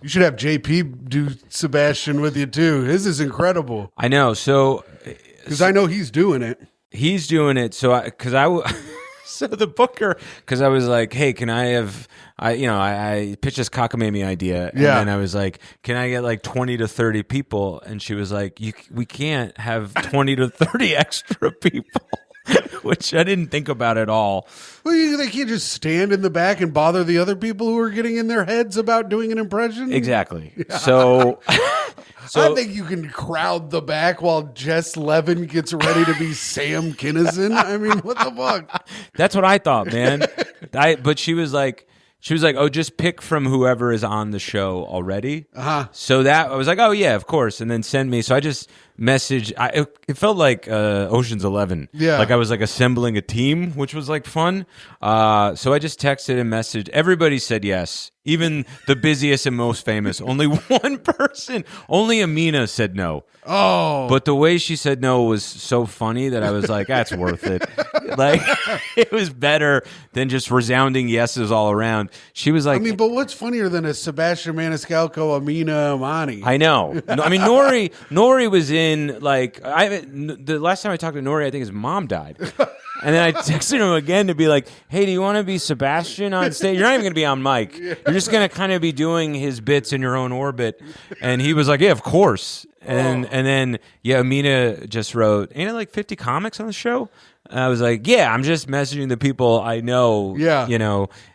You should have JP do Sebastian with you too. His is incredible. I know. So, because I know he's doing it. He's doing it. So, so the booker, because I was like, hey, can I have, I pitched this cockamamie idea. And then I was like, can I get like 20 to 30 people? And she was like, we can't have 20 to 30 extra people. Which I didn't think about at all. Well, they can't just stand in the back and bother the other people who are getting in their heads about doing an impression. Exactly. So I think you can crowd the back while Jess Levin gets ready to be Sam Kinison. I mean, what the fuck? That's what I thought, man. But she was like, oh, just pick from whoever is on the show already. So that I was like, oh yeah, of course, and then send me. So I just messaged. It felt like Ocean's 11. Yeah, like I was like assembling a team, which was like fun. So I just texted and messaged. Everybody said yes, even the busiest and most famous. Only one person, only Amina said no. Oh, but the way she said no was so funny that I was like, that's worth it. Like, it was better than just resounding yeses all around. She was like, I mean, but what's funnier than a Sebastian Maniscalco, Amina Amani? I know. I mean, Nori was in, like, the last time I talked to Nori, I think his mom died. And then I texted him again to be like, hey, do you want to be Sebastian on stage? You're not even going to be on mic. You're just going to kind of be doing his bits in your own orbit. And he was like, yeah, of course. And then Amina just wrote, ain't it like 50 comics on the show? And I was like, yeah, I'm just messaging the people I know,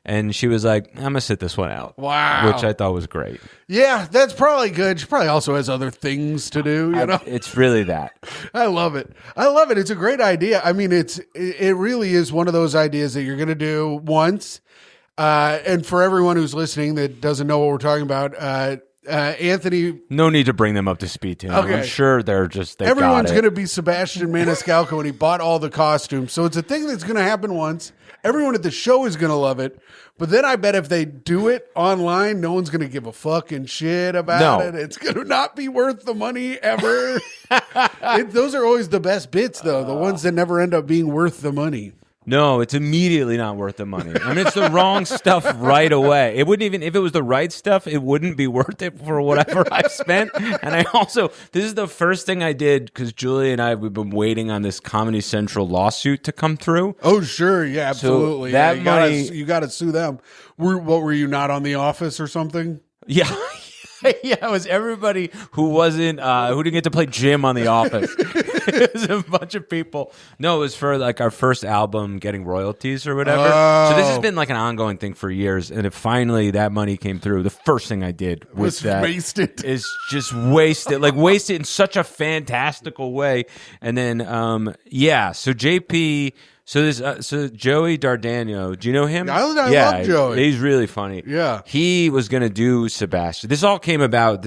and she was like, I'm going to sit this one out. Wow. Which I thought was great. Yeah, that's probably good. She probably also has other things to do, you know? It's really that. I love it. It's a great idea. I mean, it really is one of those ideas that you're going to do once. And for everyone who's listening that doesn't know what we're talking about, Anthony, no need to bring them up to speed, Tim. Okay. I'm sure everyone's going to be Sebastian Maniscalco, and he bought all the costumes, so it's a thing that's going to happen once. Everyone at the show is going to love it, but then I bet if they do it online, no one's going to give a fucking shit about it. It's going to not be worth the money ever. Those are always the best bits, though, the ones that never end up being worth the money. No, it's immediately not worth the money. I mean, it's the wrong stuff right away. It wouldn't even, if it was the right stuff, it wouldn't be worth it for whatever I've spent. And this is the first thing I did because Julie and we've been waiting on this Comedy Central lawsuit to come through. Oh, sure. Yeah, absolutely. So that money, you got to sue them. Were you not on The Office or something? Yeah. Yeah, it was everybody who wasn't who didn't get to play Jim on The Office. It was a bunch of people. No, it was for like our first album getting royalties or whatever. So this has been like an ongoing thing for years. And if finally that money came through, the first thing I did was wasted. Is just waste it. Like waste it in such a fantastical way. And then so JP. So Joey Dardano, do you know him? I love Joey. He's really funny. Yeah, he was gonna do Sebastian. This all came about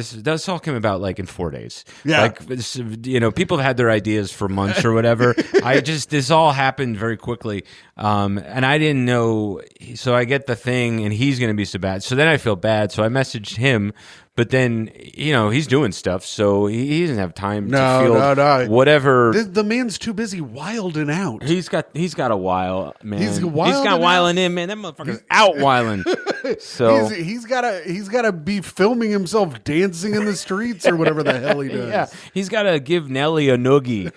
like in 4 days. Yeah, like people have had their ideas for months or whatever. This all happened very quickly, and I didn't know. So I get the thing, and he's gonna be Sebastian. So then I feel bad. So I messaged him. But then, he's doing stuff, so he doesn't have time to feel whatever. The man's too busy wilding out. He's got a while, man. He's got wiling in, man. That motherfucker's out wiling. So he's gotta be filming himself dancing in the streets or whatever the hell he does. Yeah, he's gotta give Nelly a noogie.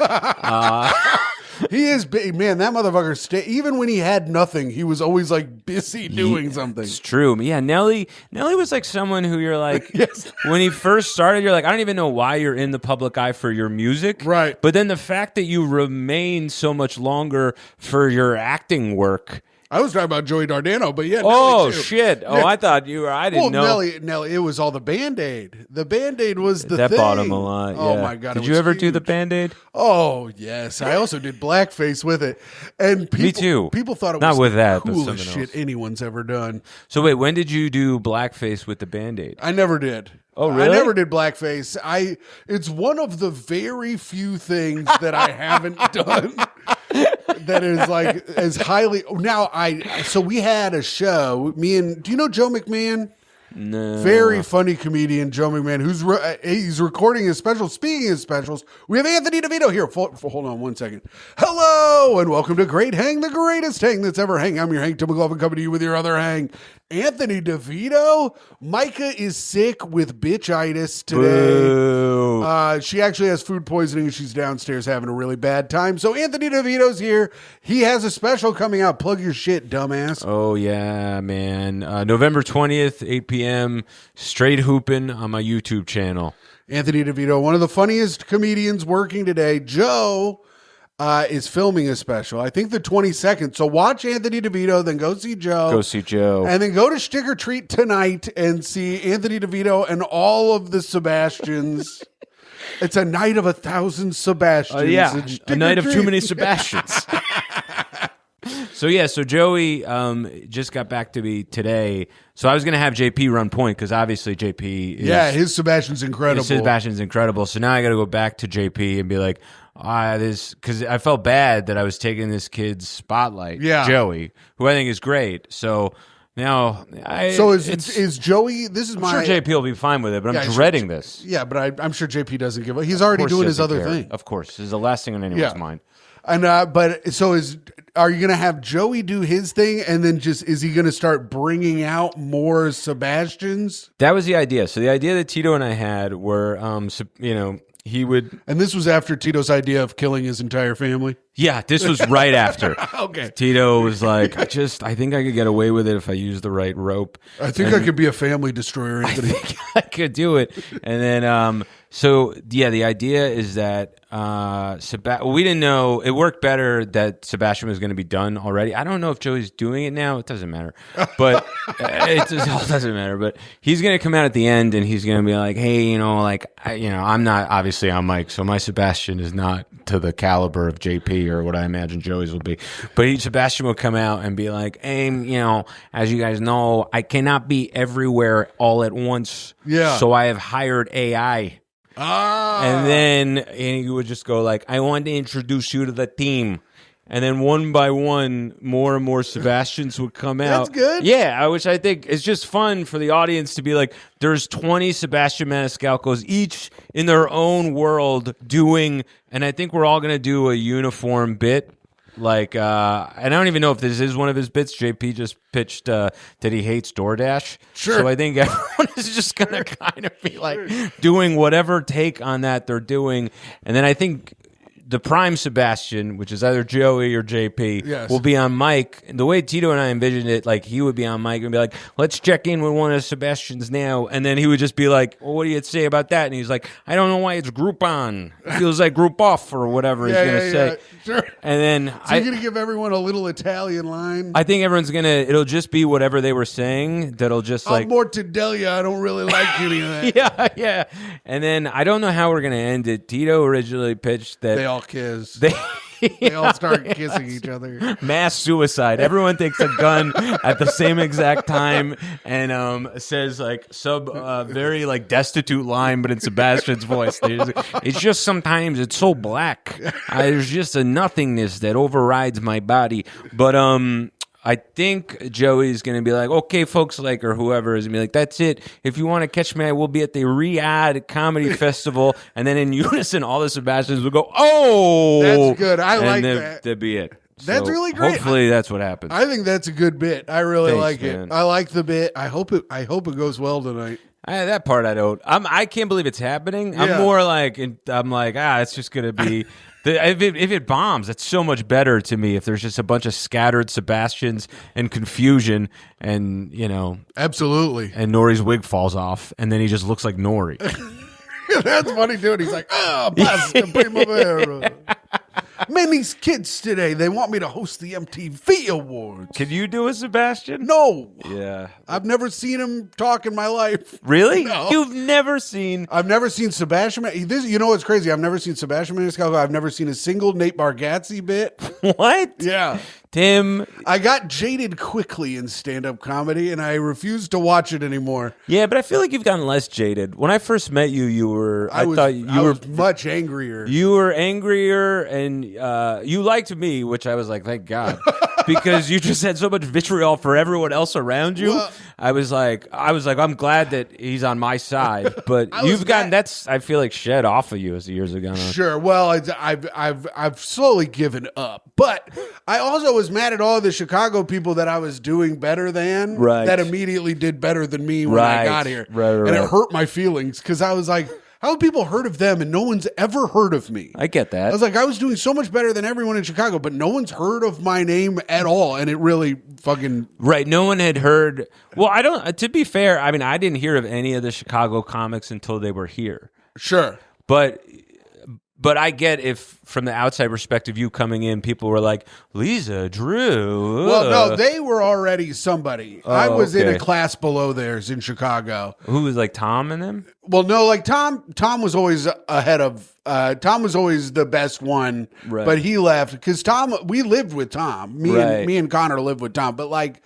He is big, man. That motherfucker. Even when he had nothing, he was always like busy doing something. It's true. Yeah, Nelly was like someone who you're like, yes. When he first started, you're like, I don't even know why you're in the public eye for your music, right? But then the fact that you remain so much longer for your acting work. I was talking about Joey Dardano, but yeah. Oh, shit. Oh, I thought you were. I didn't know. Nelly, it was all the Band-Aid. The Band-Aid was the thing. That bought him a lot. Yeah. Oh, my God. Did you ever do the Band-Aid? Oh, yes. I also did blackface with it. And Me too. People thought it Not was with the that, coolest shit anyone's ever done. So wait, when did you do blackface with the Band-Aid? I never did. Oh, really? I never did blackface. It's one of the very few things that I haven't done that is like as highly. Now, so we had a show. Do you know Joe McMahon? No. Very funny comedian, Joe McMahon, he's recording his special. Speaking of specials, we have Anthony Devito here. Hold on one second. Hello, and welcome to Great Hang, the greatest hang that's ever hang. I'm your Hank Tim McLaughlin, coming to you with your other hang. Anthony Devito. Myka is sick with bitchitis today. She actually has food poisoning and she's downstairs having a really bad time. So Anthony DeVito's here. He has a special coming out. Plug your shit, dumbass. Oh, yeah, man. November 20th, 8 p.m., straight hooping on my YouTube channel. Anthony DeVito, one of the funniest comedians working today. Joe is filming a special. I think the 22nd. So watch Anthony DeVito, then go see Joe. Go see Joe. And then go to Stick or Treat tonight and see Anthony DeVito and all of the Sebastians. It's a night of 1,000 Sebastians. Yeah, a night of too many Sebastians. So Joey just got back to me today. So I was going to have JP run point because obviously JP is... Yeah, his Sebastian's incredible. So now I got to go back to JP and be like, because I felt bad that I was taking this kid's spotlight, Joey, who I think is great. So now, is Joey? This is I'm sure JP will be fine with it, but I'm dreading this. Yeah, but I'm sure JP doesn't give up. He's already doing his other thing. Of course, this is the last thing on anyone's mind. And are you going to have Joey do his thing, and then is he going to start bringing out more Sebastians? That was the idea. So the idea that Tito and I had were, he would... And this was after Tito's idea of killing his entire family? Yeah, this was right after. Okay. Tito was like, I think I could get away with it if I use the right rope. I think I could be a family destroyer, Anthony. I think I could do it. And then, the idea is that we didn't know. It worked better that Sebastian was going to be done already. I don't know if Joey's doing it now. It doesn't matter. But it doesn't matter. But he's going to come out at the end and he's going to be like, hey, I'm not obviously on mic, so my Sebastian is not to the caliber of JP or what I imagine Joey's will be. But Sebastian will come out and be like, hey, as you guys know, I cannot be everywhere all at once. Yeah. So I have hired AI. And then he would just go like, I want to introduce you to the team. And then one by one, more and more Sebastians would come out. That's good. Yeah, which I think is just fun for the audience to be like, there's 20 Sebastian Maniscalcos, each in their own world doing, and I think we're all going to do a uniform bit. Like, and I don't even know if this is one of his bits. JP just pitched that he hates DoorDash. Sure. So I think everyone is just going to kind of be like doing whatever take on that they're doing. And then I think the prime Sebastian, which is either Joey or JP, will be on mic. And the way Tito and I envisioned it, like he would be on mic and be like, let's check in with one of the Sebastians now. And then he would just be like, well, what do you say about that? And he's like, I don't know why it's group on. It feels like group off or whatever he's going to say. Yeah. Sure. And then you're going to give everyone a little Italian line? I think everyone's going to, it'll just be whatever they were saying. That'll just like. Mortadella, I don't really like any of that. Yeah. And then I don't know how we're going to end it. Tito originally pitched that. They all kiss. They all start kissing each other. Mass suicide. Everyone takes a gun at the same exact time and says like very like destitute line, but in Sebastian's voice. It's just sometimes it's so black. There's just a nothingness that overrides my body. But I think Joey's going to be like, okay, folks, like, or whoever is going to be like, that's it. If you want to catch me, I will be at the Riyadh Comedy Festival. And then in unison, all the Sebastians will go, oh. That's good. I like that. That'd be it. That's really great. Hopefully that's what happens. I think that's a good bit. I really like man. it. I like the bit. I hope it goes well tonight. That part I don't. I can't believe it's happening. I'm more like, it's just going to be... If it bombs, it's so much better to me if there's just a bunch of scattered Sebastians and confusion and, Absolutely. And Nori's wig falls off and then he just looks like Nori. That's funny, dude. He's like, pasta primavera. Man, these kids today, they want me to host the MTV Awards. Can you do a Sebastian? No. Yeah. I've never seen him talk in my life. Really? No. You've never seen... I've never seen Sebastian... You know what's crazy? I've never seen Sebastian Maniscalco. I've never seen a single Nate Bargatze bit. What? Yeah. Tim... I got jaded quickly in stand-up comedy, and I refuse to watch it anymore. Yeah, but I feel like you've gotten less jaded. When I first met you, you were... I was much angrier. You were angrier, and you liked me, which I was like, thank God. because you just had so much vitriol for everyone else around you. Well, I was like, I'm glad that he's on my side, but you've gotten that's I feel like shed off of you as the years have gone on. Sure. Well, I've slowly given up, but I also was mad at all the Chicago people that I was doing better than that immediately did better than me when I got here, and it hurt my feelings because I was like, how have people heard of them and no one's ever heard of me? I get that. I was like, I was doing so much better than everyone in Chicago, but no one's heard of my name at all, and it really fucking no one had heard. Well, I don't. To be fair, I mean, I didn't hear of any of the Chicago comics until they were here. Sure, But I get if from the outside perspective, you coming in, people were like, Lisa, Drew. Well, no, they were already somebody. I was in a class below theirs in Chicago. Who was like Tom and them? Well, no, like Tom was always ahead of, Tom was always the best one, but he left because we lived with Tom. Me and Connor lived with Tom, but like,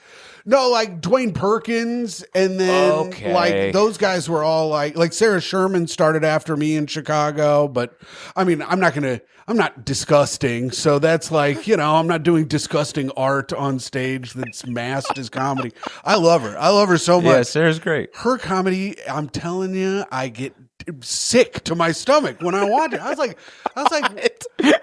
no, like Dwayne Perkins, and then like those guys were all like Sarah Sherman started after me in Chicago, but I mean, I'm not disgusting, so that's like, I'm not doing disgusting art on stage that's masked as comedy. I love her so much. Yeah, Sarah's great. Her comedy, I'm telling you, I get sick to my stomach when I watch it. I was like,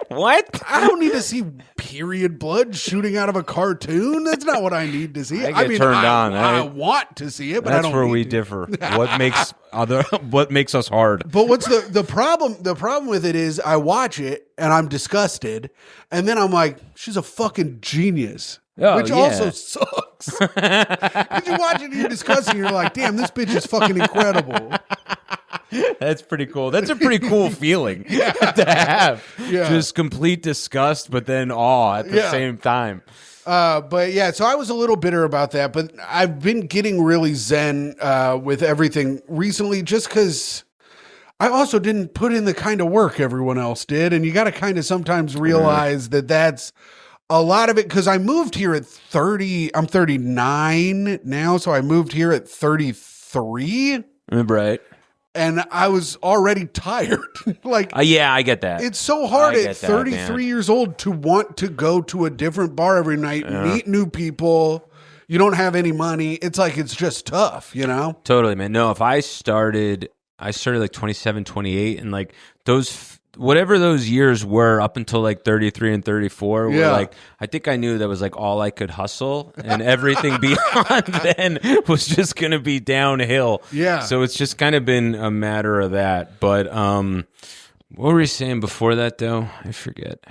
what? I don't need to see period blood shooting out of a cartoon. That's not what I need to see. I mean, turned on. I want to see it, but that's I don't. Where we differ. What makes us hard? But what's the problem? The problem with it is I watch it and I'm disgusted, and then I'm like, she's a fucking genius. Which also sucks. Because you watch it and you're disgusted, and you're like, damn, this bitch is fucking incredible. That's pretty cool. That's a pretty cool feeling to have. Yeah. Just complete disgust, but then awe at the same time. But yeah, so I was a little bitter about that, but I've been getting really zen with everything recently just because I also didn't put in the kind of work everyone else did. And you got to kind of sometimes realize that that's a lot of it, because I moved here at 30. I'm 39 now, so I moved here at 33. Right. And I was already tired. Like, yeah, I get that. It's so hard at 33 years old to want to go to a different bar every night, meet new people. You don't have any money. It's like, it's just tough, Totally, man. No, if I started like 27, 28, and like whatever those years were up until like 33 and 34 were like, I think I knew that was like all I could hustle, and everything beyond then was just going to be downhill. Yeah. So it's just kind of been a matter of that. But what were we saying before that though? I forget.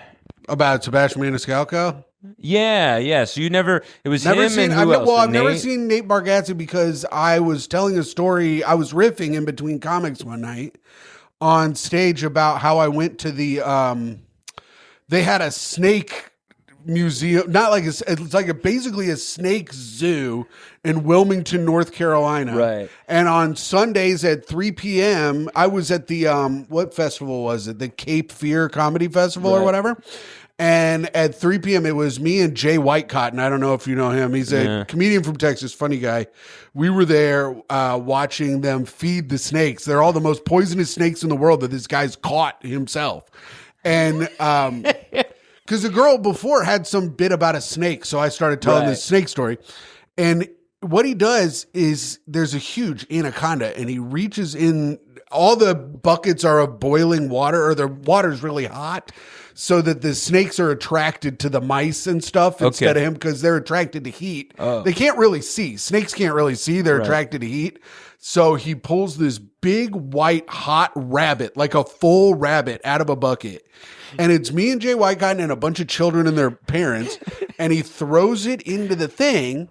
About Sebastian Maniscalco? Yeah. So it was him and who else? I've never seen Nate Bargatze because I was telling a story. I was riffing in between comics one night on stage about how I went to the they had a snake museum, not like it's like basically a snake zoo in Wilmington, North Carolina. Right. And on Sundays at 3 p.m., I was at the what festival was it? The Cape Fear Comedy Festival or whatever. And at 3 p.m., it was me and Jay Whitecotton. I don't know if you know him. He's a comedian from Texas, funny guy. We were there watching them feed the snakes. They're all the most poisonous snakes in the world that this guy's caught himself. And because the girl before had some bit about a snake, so I started telling this snake story. And what he does is there's a huge anaconda, and he reaches in. All the buckets are of boiling water, or the water's really hot, so that the snakes are attracted to the mice and stuff instead of him, because they're attracted to heat. They can't really see. Snakes can't really see. They're attracted to heat. So he pulls this big white hot rabbit, like a full rabbit, out of a bucket. And it's me and Jay Whitecotton and a bunch of children and their parents. And he throws it into the thing.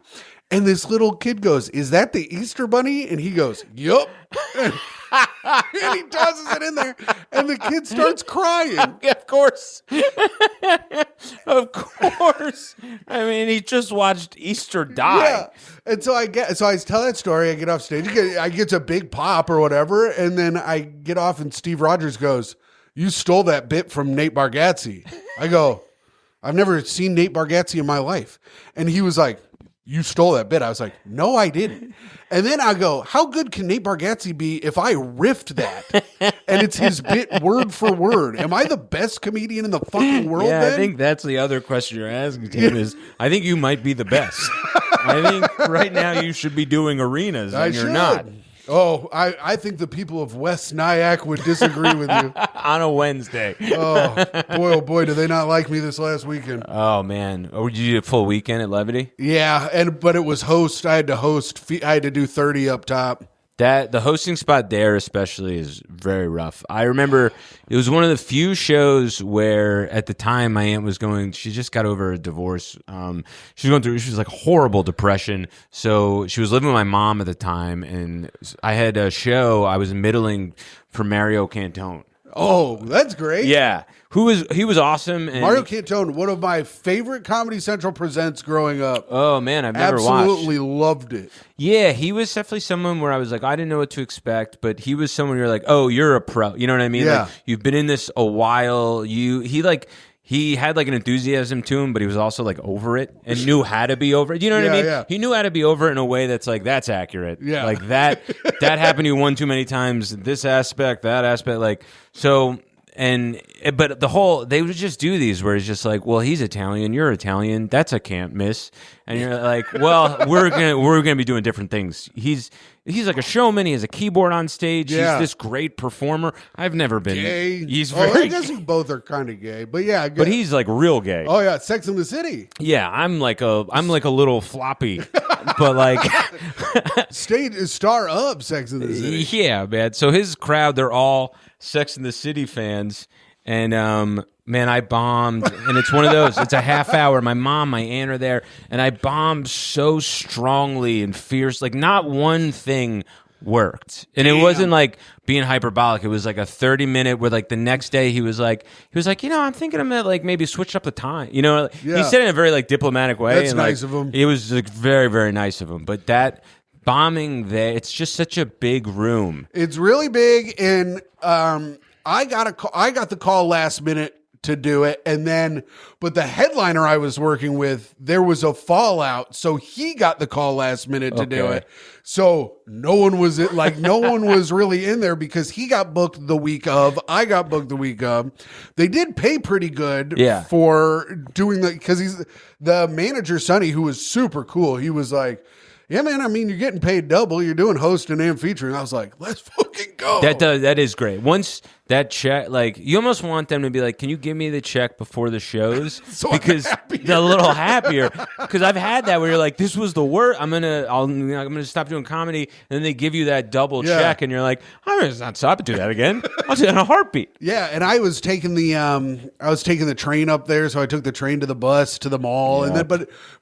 And this little kid goes, "Is that the Easter Bunny?" And he goes, "Yup." And he tosses it in there, and the kid starts crying. Of course. Of course. I mean, he just watched Easter die. Yeah. And so I tell that story, I get off stage, I get a big pop or whatever, and then I get off, and Steve Rogers goes, "You stole that bit from Nate Bargatze." I go, "I've never seen Nate Bargatze in my life." And he was like, you stole that bit. I was like, no, I didn't. And then I go, how good can Nate Bargatze be if I riffed that? And it's his bit word for word. Am I the best comedian in the fucking world then? I think that's the other question you're asking, Tim, is I think you might be the best. I think right now you should be doing arenas, and you're not. Oh, I think the people of West Nyack would disagree with you. On a Wednesday. Oh boy, do they not like me this last weekend. Oh, man. Oh, did you do a full weekend at Levity? Yeah, but it was host. I had to host. I had to do 30 up top. The hosting spot there especially is very rough. I remember it was one of the few shows where at the time my aunt was going, she just got over a divorce. She was like horrible depression. So she was living with my mom at the time, and I had a show, I was middling for Mario Cantone. Oh, that's great. Yeah. He was awesome. And Mario Cantone, one of my favorite Comedy Central presents growing up. Oh, man, I've never watched. Absolutely loved it. Yeah, he was definitely someone where I was like, I didn't know what to expect, but he was someone you're like, oh, you're a pro. You know what I mean? Yeah. Like, you've been in this a while. He had like an enthusiasm to him, but he was also like over it and knew how to be over it. You know what I mean? Yeah. He knew how to be over it in a way that's like, that's accurate. Yeah. Like that happened to you one too many times. This aspect, that aspect, like, so... But they would just do these where it's just like, well, he's Italian, you're Italian, that's a can't miss, and you're like, well, we're gonna be doing different things. He's like a showman. He has a keyboard on stage. Yeah. He's this great performer. I've never been Gay. He's I very. guess both are kind of gay, but yeah. But he's like real gay. Oh yeah, Sex in the City. Yeah, I'm like a little floppy, but like Star of Sex in the City. Yeah, man. So his crowd, they're all Sex in the City fans, and man, I bombed, and it's one of those. It's a half hour. My mom, my aunt are there, and I bombed so strongly and fierce. Like not one thing worked, and it wasn't like being hyperbolic. It was like a 30-minute where like the next day he was like, I'm thinking I'm gonna like maybe switch up the time. He said it in a very like diplomatic way. That's and, nice like, of him. It was like very, very nice of him. But that bombing there, it's just such a big room. It's really big, and I got the call last minute to do it, but the headliner I was working with, there was a fallout, so he got the call last minute to do it. So no one was really in there because he got booked the week of. I got booked the week of. They did pay pretty good for doing because he's the manager, Sonny, who was super cool. He was like, yeah, man, I mean, you're getting paid double. You're doing hosting and featuring. I was like, let's fucking go. That is great. Once that check, like, you almost want them to be like, can you give me the check before the shows? So because they're a little happier. Because I've had that where you're like, this was the worst. I'm gonna stop doing comedy, and then they give you that double check, and you're like, I'm gonna not stop and do that again. I'll do that in a heartbeat. Yeah, and I was taking the train up there, so I took the train to the bus to the mall, and then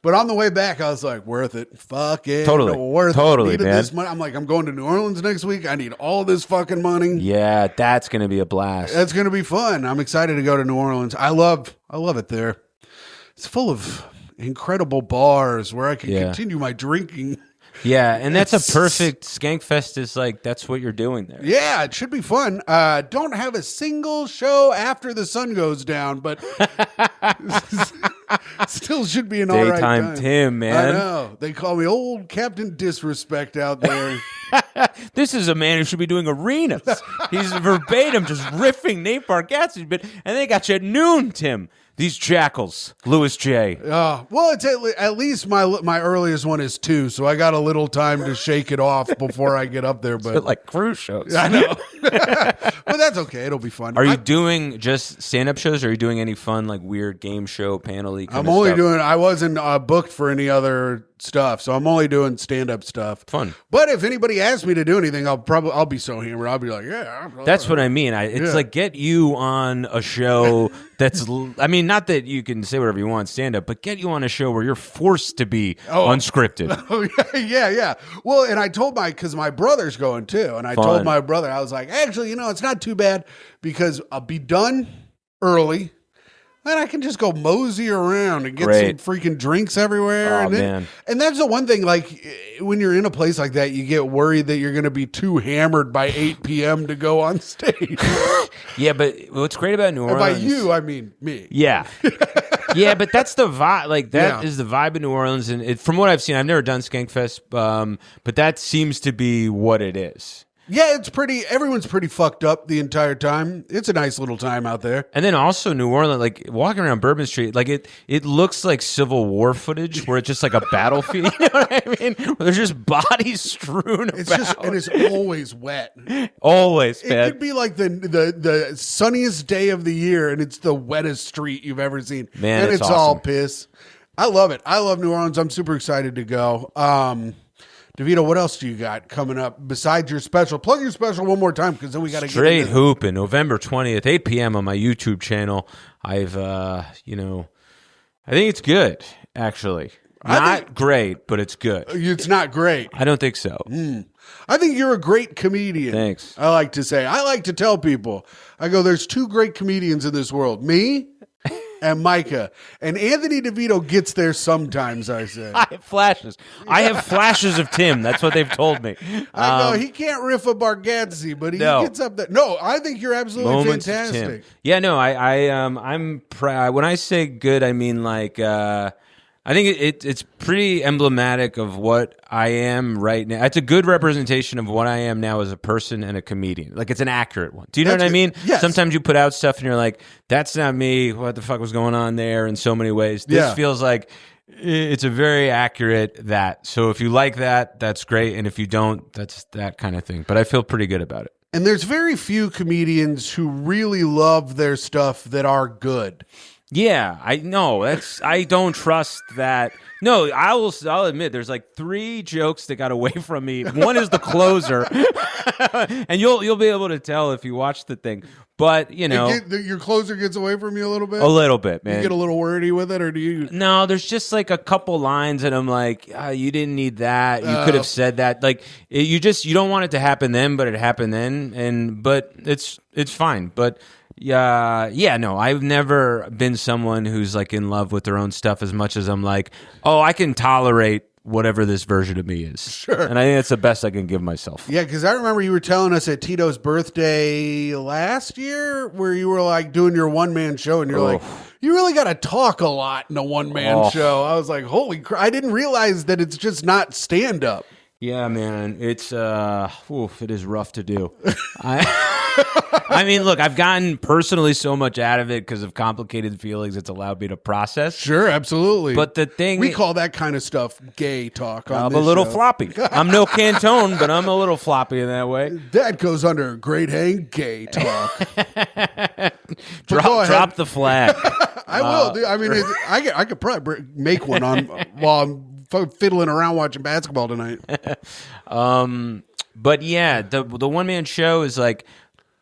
but on the way back, I was like, worth it. Fuck it, totally, worth totally, it. Needed man. this money. I'm like, I'm going to New Orleans next week. I need all this fucking money. Yeah, that's gonna be a blast. That's gonna be fun. I'm excited to go to New Orleans. I love it there. It's full of incredible bars where I can continue my drinking. Yeah, and that's a perfect Skankfest is like that's what you're doing there. Yeah, it should be fun. Don't have a single show after the sun goes down, but still should be an all right time. Daytime Tim, man. I know. They call me old Captain Disrespect out there. This is a man who should be doing arenas. He's verbatim just riffing Nate Bargatze, and they got you at noon, Tim. These jackals, Louis J. Well, it's at least my earliest one is 2, so I got a little time to shake it off before I get up there. But like cruise shows, I know. But that's okay. It'll be fun. Are you doing just stand-up shows, or are you doing any fun like weird game show panel-y kind I'm of only stuff? doing. I wasn't booked for any other stuff, so I'm only doing stand-up stuff. Fun. But if anybody asks me to do anything, I'll be so hammered. I'll be like, yeah. That's what I mean. It's like get you on a show that's. I mean, not that you can say whatever you want stand-up, but get you on a show where you're forced to be unscripted. Oh yeah. Well, and I told because my brother's going too, and I told my brother, I was like, actually, it's not too bad because I'll be done early. Then I can just go mosey around and get some freaking drinks everywhere. And that's the one thing, like, when you're in a place like that, you get worried that you're going to be too hammered by 8 p.m. to go on stage. Yeah, but what's great about New Orleans... And by you, I mean me. Yeah. Yeah, but that's the vibe. Like that is the vibe in New Orleans, and from what I've seen, I've never done Skankfest, but that seems to be what it is. Yeah, it's pretty. Everyone's pretty fucked up the entire time. It's a nice little time out there. And then also New Orleans, like walking around Bourbon Street, like it looks like Civil War footage where it's just like a battlefield. You know what I mean? Where there's just bodies strewn about. And it's always wet. Always, man. It could be like the sunniest day of the year, and it's the wettest street you've ever seen. Man, and it's awesome. all piss. I love it. I love New Orleans. I'm super excited to go. Devito, what else do you got coming up besides your special? Plug your special one more time, because then we got to get Straight Hoopin', November 20th, 8 p.m. on my YouTube channel. I've, I think it's good, actually. Not great, but it's good. It's not great. I don't think so. I think you're a great comedian. Thanks. I like to say. I like to tell people. I go, there's two great comedians in this world. Me and Myka. And Anthony Devito gets there sometimes, I say. I have flashes. I have flashes of Tim. That's what they've told me. I go, he can't riff a Bargatze, but he gets up there. No, I think you're absolutely fantastic. Yeah, no, I'm proud. When I say good, I mean like I think it's pretty emblematic of what I am right now. It's a good representation of what I am now as a person and a comedian. Like, it's an accurate one. Do you know what I mean? Yes. Sometimes you put out stuff and you're like, that's not me. What the fuck was going on there in so many ways? This feels like it's a very accurate that. So if you like that, that's great. And if you don't, that's that kind of thing. But I feel pretty good about it. And there's very few comedians who really love their stuff that are good. Yeah, I know. I don't trust that. No, I'll admit there's like 3 jokes that got away from me. One is the closer, and you'll be able to tell if you watch the thing. But your closer gets away from you a little bit. A little bit, man. You get a little wordy with it, or do you? No, there's just like a couple lines, and I'm like, you didn't need that. You could have said that. Like you don't want it to happen then, but it happened then, but it's fine. But. No, I've never been someone who's like in love with their own stuff as much as I'm like, I can tolerate whatever this version of me is. Sure. And I think that's the best I can give myself. Yeah, because I remember you were telling us at Tito's birthday last year where you were like doing your one-man show, and you're like, you really got to talk a lot in a one-man show. I was like, holy crap. I didn't realize that it's just not stand-up. Yeah, man, it's it is rough to do. I mean, look, I've gotten personally so much out of it because of complicated feelings it's allowed me to process. Sure, absolutely. But the thing... We call that kind of stuff gay talk on I'm this a little show. floppy. I'm no Cantone, but I'm a little floppy in that way. That goes under great hang gay talk. Drop the flag. I will. Dude. I mean, I could probably make one on while I'm fiddling around watching basketball tonight. But yeah, the one-man show is like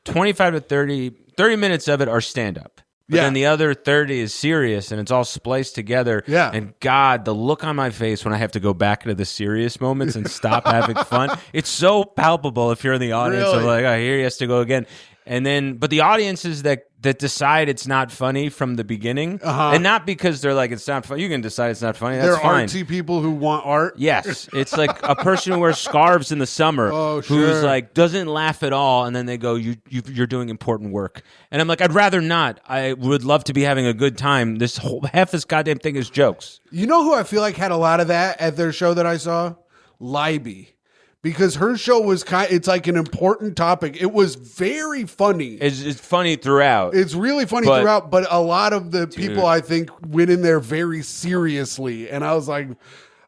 25 to 30 minutes of it are stand-up. But then the other 30 is serious, and it's all spliced together. Yeah. And God, the look on my face when I have to go back into the serious moments and stop having fun, it's so palpable if you're in the audience. Really? I'm like, here he has to go again. And then, but the audiences that decide it's not funny from the beginning, and not because they're like, it's not funny. You can decide it's not funny. That's fine. Artsy people who want art. Yes. It's like a person who wears scarves in the summer who's like, doesn't laugh at all. And then they go, you're doing important work. And I'm like, I'd rather not. I would love to be having a good time. Half this goddamn thing is jokes. You know who I feel like had a lot of that at their show that I saw? Libby. Because her show was it's like an important topic. It was very funny. It's funny throughout. It's really funny throughout, but a lot of the people I think went in there very seriously. And I was like,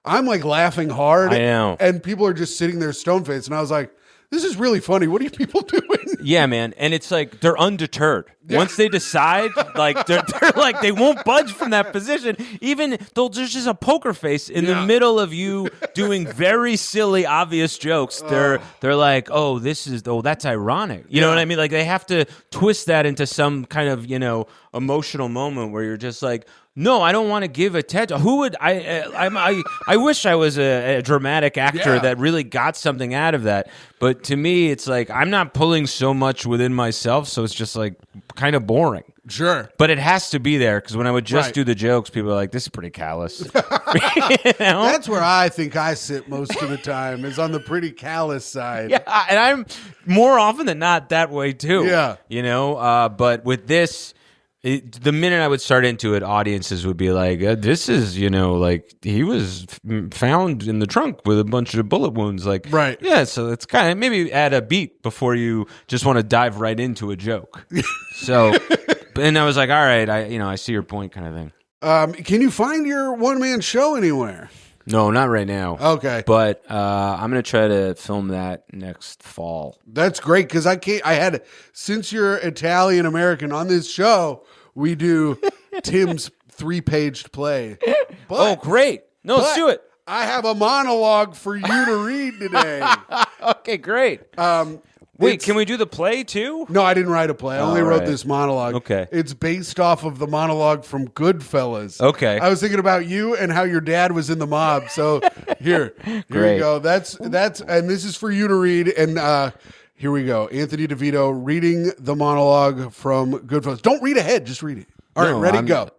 I'm like laughing hard. I know. And people are just sitting there stone faced. And I was like, this is really funny. What are you people doing? Yeah, man. And it's like they're undeterred. Yeah. Once they decide, like they're like they won't budge from that position. Even though there's just a poker face in the middle of you doing very silly, obvious jokes. They're like, that's ironic. You know what I mean? Like they have to twist that into some kind of emotional moment where you're just like, no, I don't want to give attention. Who would I wish I was a dramatic actor that really got something out of that. But to me, it's like I'm not pulling so much within myself, so it's just like kind of boring. Sure. But it has to be there because when I would just do the jokes, people are like, this is pretty callous. That's where I think I sit most of the time, is on the pretty callous side. Yeah, and I'm more often than not that way too. Yeah. But with this, The minute I would start into it, audiences would be like, "This is, like he was found in the trunk with a bunch of bullet wounds." Like, right? Yeah, so it's kind of maybe add a beat before you just want to dive right into a joke. So, and I was like, "All right, I see your point," kind of thing. Can you find your one-man show anywhere? No, not right now. Okay, but I'm gonna try to film that next fall. That's great because since you're Italian American on this show, we do Tim's 3-paged play. Oh, great! No, let's do it. I have a monologue for you to read today. Okay, great. Wait, can we do the play too? No, I didn't write a play. I only wrote this monologue. Okay. It's based off of the monologue from Goodfellas. Okay. I was thinking about you and how your dad was in the mob. So here you go. That's and this is for you to read. And here we go. Anthony DeVito reading the monologue from Goodfellas. Don't read ahead. Just read it. All right, ready, go.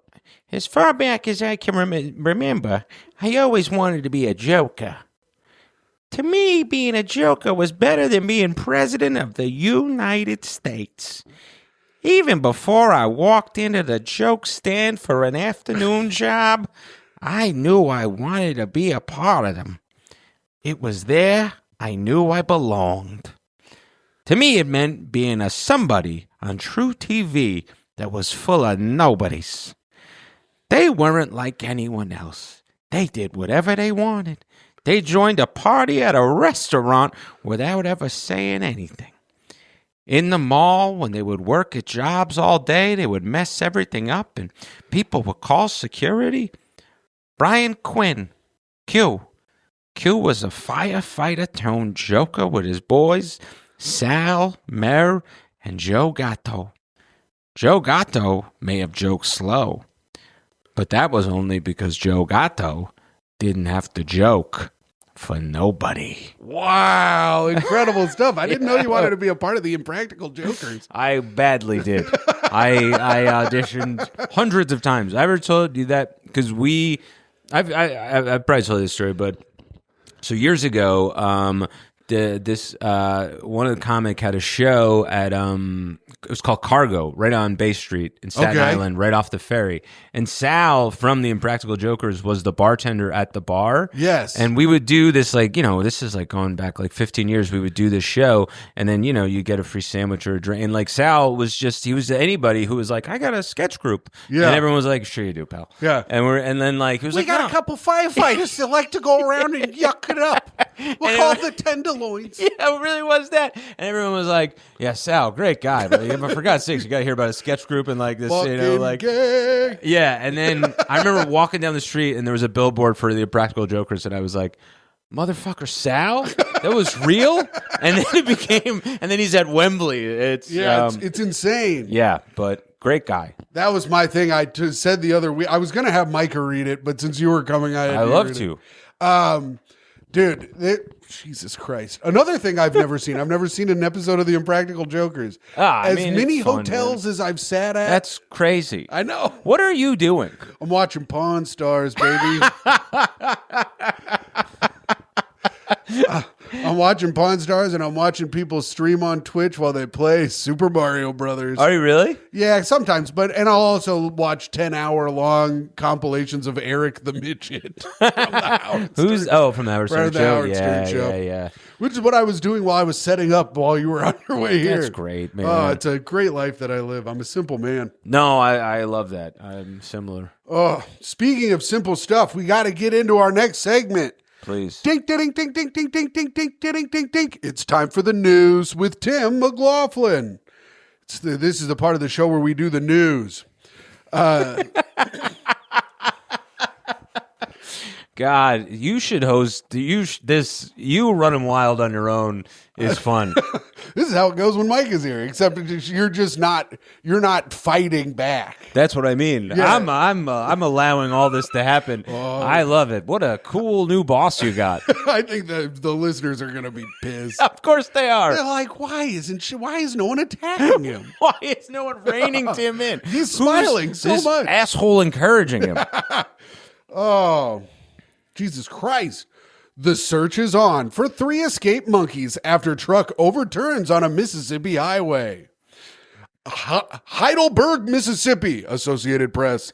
As far back as I can remember, I always wanted to be a joker. To me, being a joker was better than being president of the United States. Even before I walked into the joke stand for an afternoon job, I knew I wanted to be a part of them. It was there I knew I belonged. To me, it meant being a somebody on true TV that was full of nobodies. They weren't like anyone else. They did whatever they wanted. They joined a party at a restaurant without ever saying anything. In the mall, when they would work at jobs all day, they would mess everything up and people would call security. Brian Quinn, Q. Q was a firefighter turned joker with his boys, Sal, Mer, and Joe Gatto. Joe Gatto may have joked slow, but that was only because Joe Gatto didn't have to joke for nobody. Wow, incredible stuff. I didn't know you wanted to be a part of the Impractical Jokers. I badly did. I auditioned hundreds of times. I ever told you that? Because I've probably told this story, but so years ago, one of the comic had a show at it was called Cargo, right on Bay Street in Staten Island, right off the ferry. And Sal from the Impractical Jokers was the bartender at the bar. Yes. And we would do this, this is going back 15 years. We would do this show, and then, you get a free sandwich or a drink. And Sal was he was anybody who was like, I got a sketch group. Yeah. And everyone was like, sure you do, pal. Yeah. And then he was we got a couple firefighters that like to go around and yuck it up. We'll call the tenderloins. Yeah, it really was that. And everyone was like, yeah, Sal, great guy. But for God's sakes, you got to hear about a sketch group and this, gay. Yeah. And then I remember walking down the street and there was a billboard for the Impractical Jokers, and I was like, motherfucker, Sal? That was real? And then it became, and then he's at Wembley. It's insane. Yeah, but great guy. That was my thing. I said the other week, I was going to have Myka read it, but since you were coming, I love to. Dude, Jesus Christ. Another thing I've never seen an episode of the Impractical Jokers. Many hotels as I've sat at. That's crazy. I know. What are you doing? I'm watching Pawn Stars, baby. I'm watching Pawn Stars, and I'm watching people stream on Twitch while they play Super Mario Brothers. Are you really? Yeah, sometimes. And I'll also watch 10-hour-long compilations of Eric the Midget from the Howard Stern. From the Howard Stern show? Yeah. Which is what I was doing while I was setting up while you were on your way here. That's great, man. Oh, it's a great life that I live. I'm a simple man. No, I love that. I'm similar. Oh, speaking of simple stuff, we got to get into our next segment. Please. Ding, ding, ding, ding, ding, ding, ding, ding, ding, ding, ding. It's time for the news with Tim McLaughlin. This is the part of the show where we do the news. God, you should host you running wild on your own is fun. This is how it goes when Mike is here, except you're not fighting back. That's what I mean. Yeah. I'm allowing all this to happen. Oh. I love it. What a cool new boss you got. I think the listeners are going to be pissed. Of course they are. They're like, why is no one attacking him? Why is no one reining Tim in? He's smiling so much. Asshole encouraging him. Oh, Jesus Christ. The search is on for 3 escaped monkeys after truck overturns on a Mississippi highway. Heidelberg, Mississippi, Associated Press.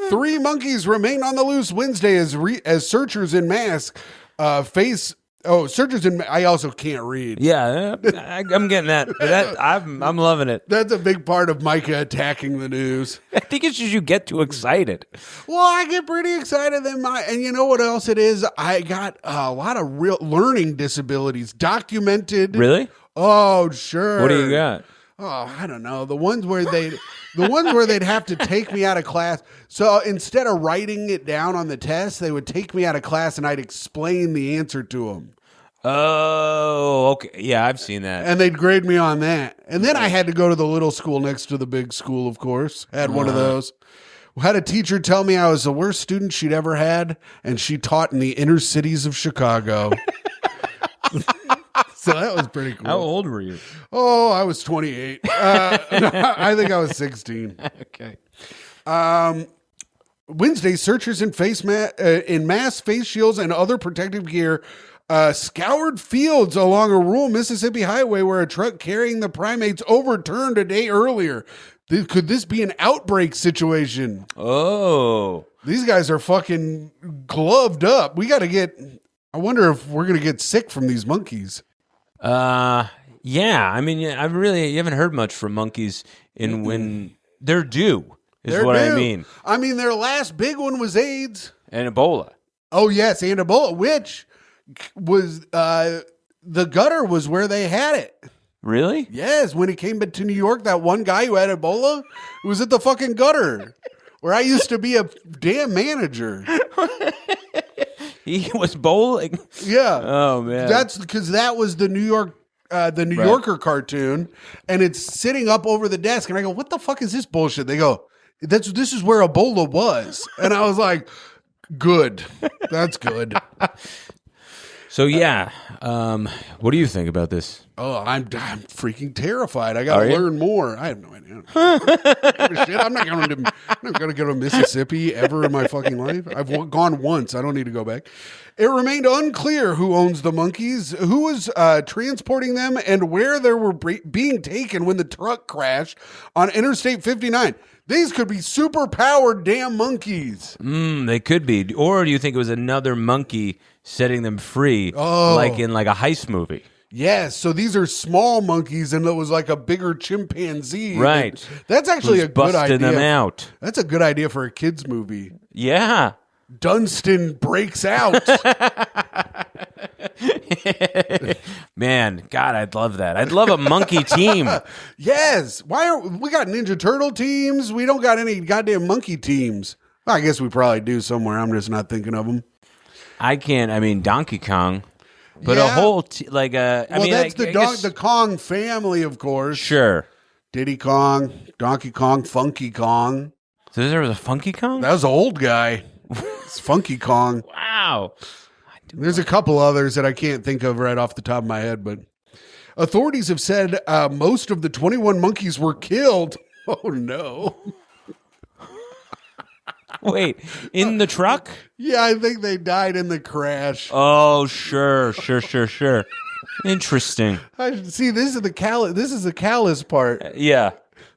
3 monkeys remain on the loose Wednesday as searchers in mass face. Oh, searchers in. I also can't read. Yeah, I'm getting that. I'm loving it. That's a big part of Myka attacking the news. I think it's just you get too excited. Well, I get pretty excited and you know what else it is? I got a lot of real learning disabilities documented. Really? Oh, sure. What do you got? Oh, I don't know. The ones where they'd have to take me out of class. So instead of writing it down on the test, they would take me out of class and I'd explain the answer to them. Oh, okay. Yeah, I've seen that. And they'd grade me on that. And then I had to go to the little school next to the big school, of course. Had one of those. Had a teacher tell me I was the worst student she'd ever had, and she taught in the inner cities of Chicago. So that was pretty cool. How old were you? Oh, I was 28. I think I was 16. Okay. Wednesday, searchers in mass face shields and other protective gear scoured fields along a rural Mississippi highway where a truck carrying the primates overturned a day earlier. Could this be an outbreak situation? Oh. These guys are fucking gloved up. I wonder if we're going to get sick from these monkeys. Yeah. I mean, you haven't heard much from monkeys when they're due, what I mean. I mean, their last big one was AIDS. And Ebola. Oh, yes, and Ebola, which was, the gutter was where they had it. Really? Yes, when it came to New York, that one guy who had Ebola was at the fucking gutter, where I used to be a damn manager. He was bowling? Yeah. Oh, man. That's because that was the New Yorker cartoon, and it's sitting up over the desk, and I go, what the fuck is this bullshit? They go, this is where Ebola was. And I was like, good. That's good. So, yeah. What do you think about this? Oh, I'm freaking terrified. I got to learn more. I have no idea. Shit, I'm not going to go to Mississippi ever in my fucking life. I've gone once. I don't need to go back. It remained unclear who owns the monkeys, who was transporting them, and where they were being taken when the truck crashed on Interstate 59. These could be super powered damn monkeys. They could be. Or do you think it was another monkey setting them free, like in a heist movie? Yes, so these are small monkeys, and it was like a bigger chimpanzee. Right. That's actually a good idea. Busting them out. That's a good idea for a kid's movie. Yeah. Dunstan breaks out. Man, God, I'd love that. I'd love a monkey team. Yes. We got Ninja Turtle teams? We don't got any goddamn monkey teams. Well, I guess we probably do somewhere. I'm just not thinking of them. Donkey Kong. But yeah. a whole that's the Kong family, of course. Sure. Diddy Kong, Donkey Kong, Funky Kong. So there was a Funky Kong? That was an old guy. It's Funky Kong. Wow. There's a couple others that I can't think of right off the top of my head, but authorities have said most of the 21 monkeys were killed. Oh, no. Wait, in the truck? Yeah, I think they died in the crash. Oh, sure. Interesting. See, this is the callous part. Yeah.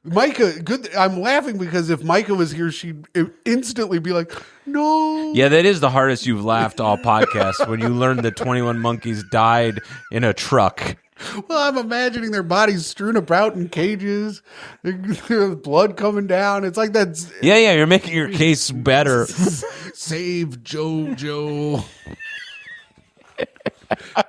Myka, good. I'm laughing because if Myka was here, she'd instantly be like, no. Yeah, that is the hardest you've laughed all podcast when you learned that 21 monkeys died in a truck. Well, I'm imagining their bodies strewn about in cages, blood coming down. It's like that. Yeah, you're making your case better. Save JoJo.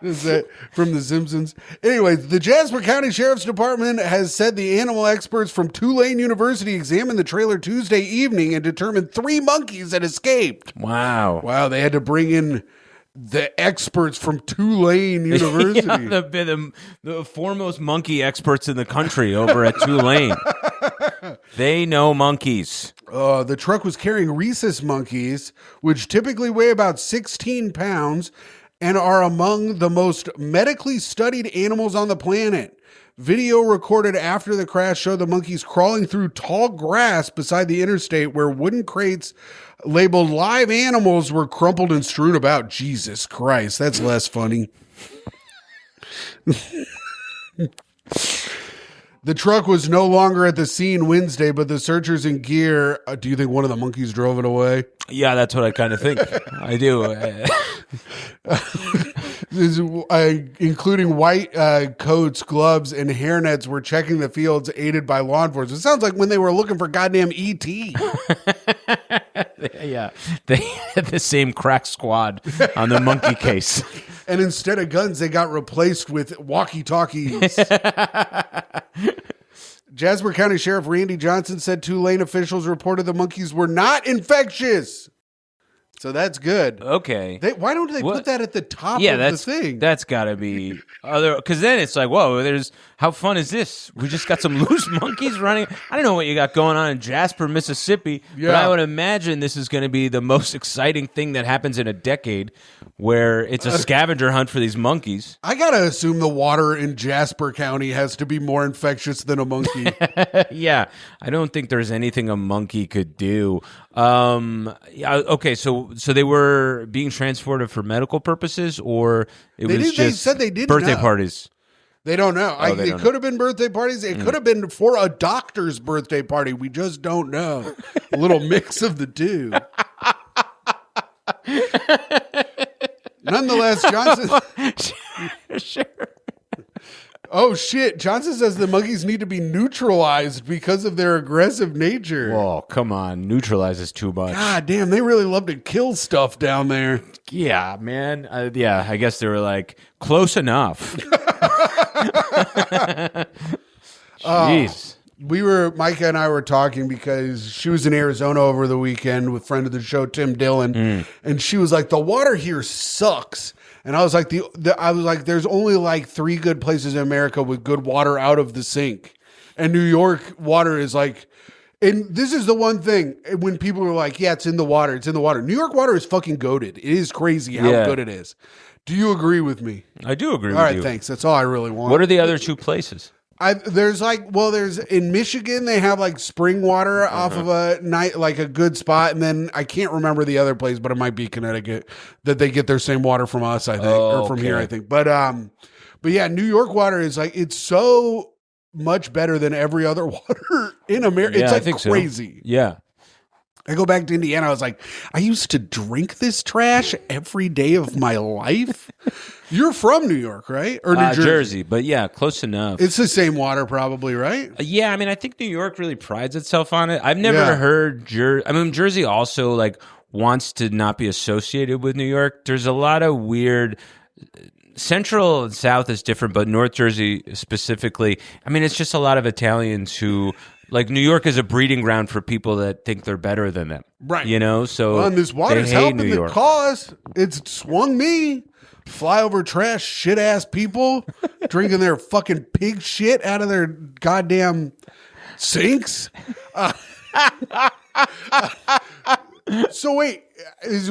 Is that from The Simpsons? Anyways, the Jasper County Sheriff's Department has said the animal experts from Tulane University examined the trailer Tuesday evening and determined 3 monkeys had escaped. Wow. They had to bring in the experts from Tulane University. Yeah, the foremost monkey experts in the country over at Tulane. They know monkeys. The truck was carrying rhesus monkeys, which typically weigh about 16 pounds and are among the most medically studied animals on the planet. Video recorded after the crash showed the monkeys crawling through tall grass beside the interstate where wooden crates labeled live animals were crumpled and strewn about. Jesus Christ, that's less funny. The truck was no longer at the scene Wednesday, but the searchers in gear. Do you think one of the monkeys drove it away? Yeah, that's what I kind of think. I do. Including white coats, gloves, and hairnets, were checking the fields aided by law enforcement. It sounds like when they were looking for goddamn E.T. Yeah, they had the same crack squad on the monkey case. And instead of guns, they got replaced with walkie-talkies. Jasper County Sheriff Randy Johnson said Tulane officials reported the monkeys were not infectious. So that's good. Okay. Why don't they put that at the top of the thing? That's got to be other, because then it's like, whoa, how fun is this? We just got some loose monkeys running. I don't know what you got going on in Jasper, Mississippi, but I would imagine this is going to be the most exciting thing that happens in a decade, where it's a scavenger hunt for these monkeys. I got to assume the water in Jasper County has to be more infectious than a monkey. Yeah, I don't think there's anything a monkey could do. Okay, so they were being transported for medical purposes, or they said they didn't birthday parties. They don't know. It could have been birthday parties. It could have been for a doctor's birthday party. We just don't know. A little mix of the two. Nonetheless, Johnson. Sure. Oh, shit. Johnson says the monkeys need to be neutralized because of their aggressive nature. Whoa, come on. Neutralizes too much. God damn, they really love to kill stuff down there. Yeah, man. I guess they were like, close enough. Jeez. Myka and I were talking because she was in Arizona over the weekend with friend of the show, Tim Dillon. And she was like, the water here sucks. And I was like, there's only like 3 good places in America with good water out of the sink. And New York water is like, and this is the one thing when people are like, yeah, it's in the water. It's in the water. New York water is fucking goated. It is crazy how good it is. Do you agree with me? I do agree with you. All right, thanks. That's all I really want. What are the other 2 places? There's in Michigan, they have like spring water off of a night, like a good spot. And then I can't remember the other place, but it might be Connecticut that they get their same water from us, I think, or from here, I think. But yeah, New York water is like, it's so much better than every other water in America. Yeah, it's like crazy. So. Yeah. I go back to Indiana. I was like, I used to drink this trash every day of my life. You're from New York, right? Or New Jersey, but yeah, close enough. It's the same water probably, right? Yeah, I mean, I think New York really prides itself on it. I've never heard Jersey also like wants to not be associated with New York. There's a lot of weird Central and South is different, but North Jersey specifically, I mean, it's just a lot of Italians who like New York is a breeding ground for people that think they're better than them. Right. You know, so and this water's helping the cause. It's swung me. Flyover trash, shit ass people drinking their fucking pig shit out of their goddamn sinks. So wait,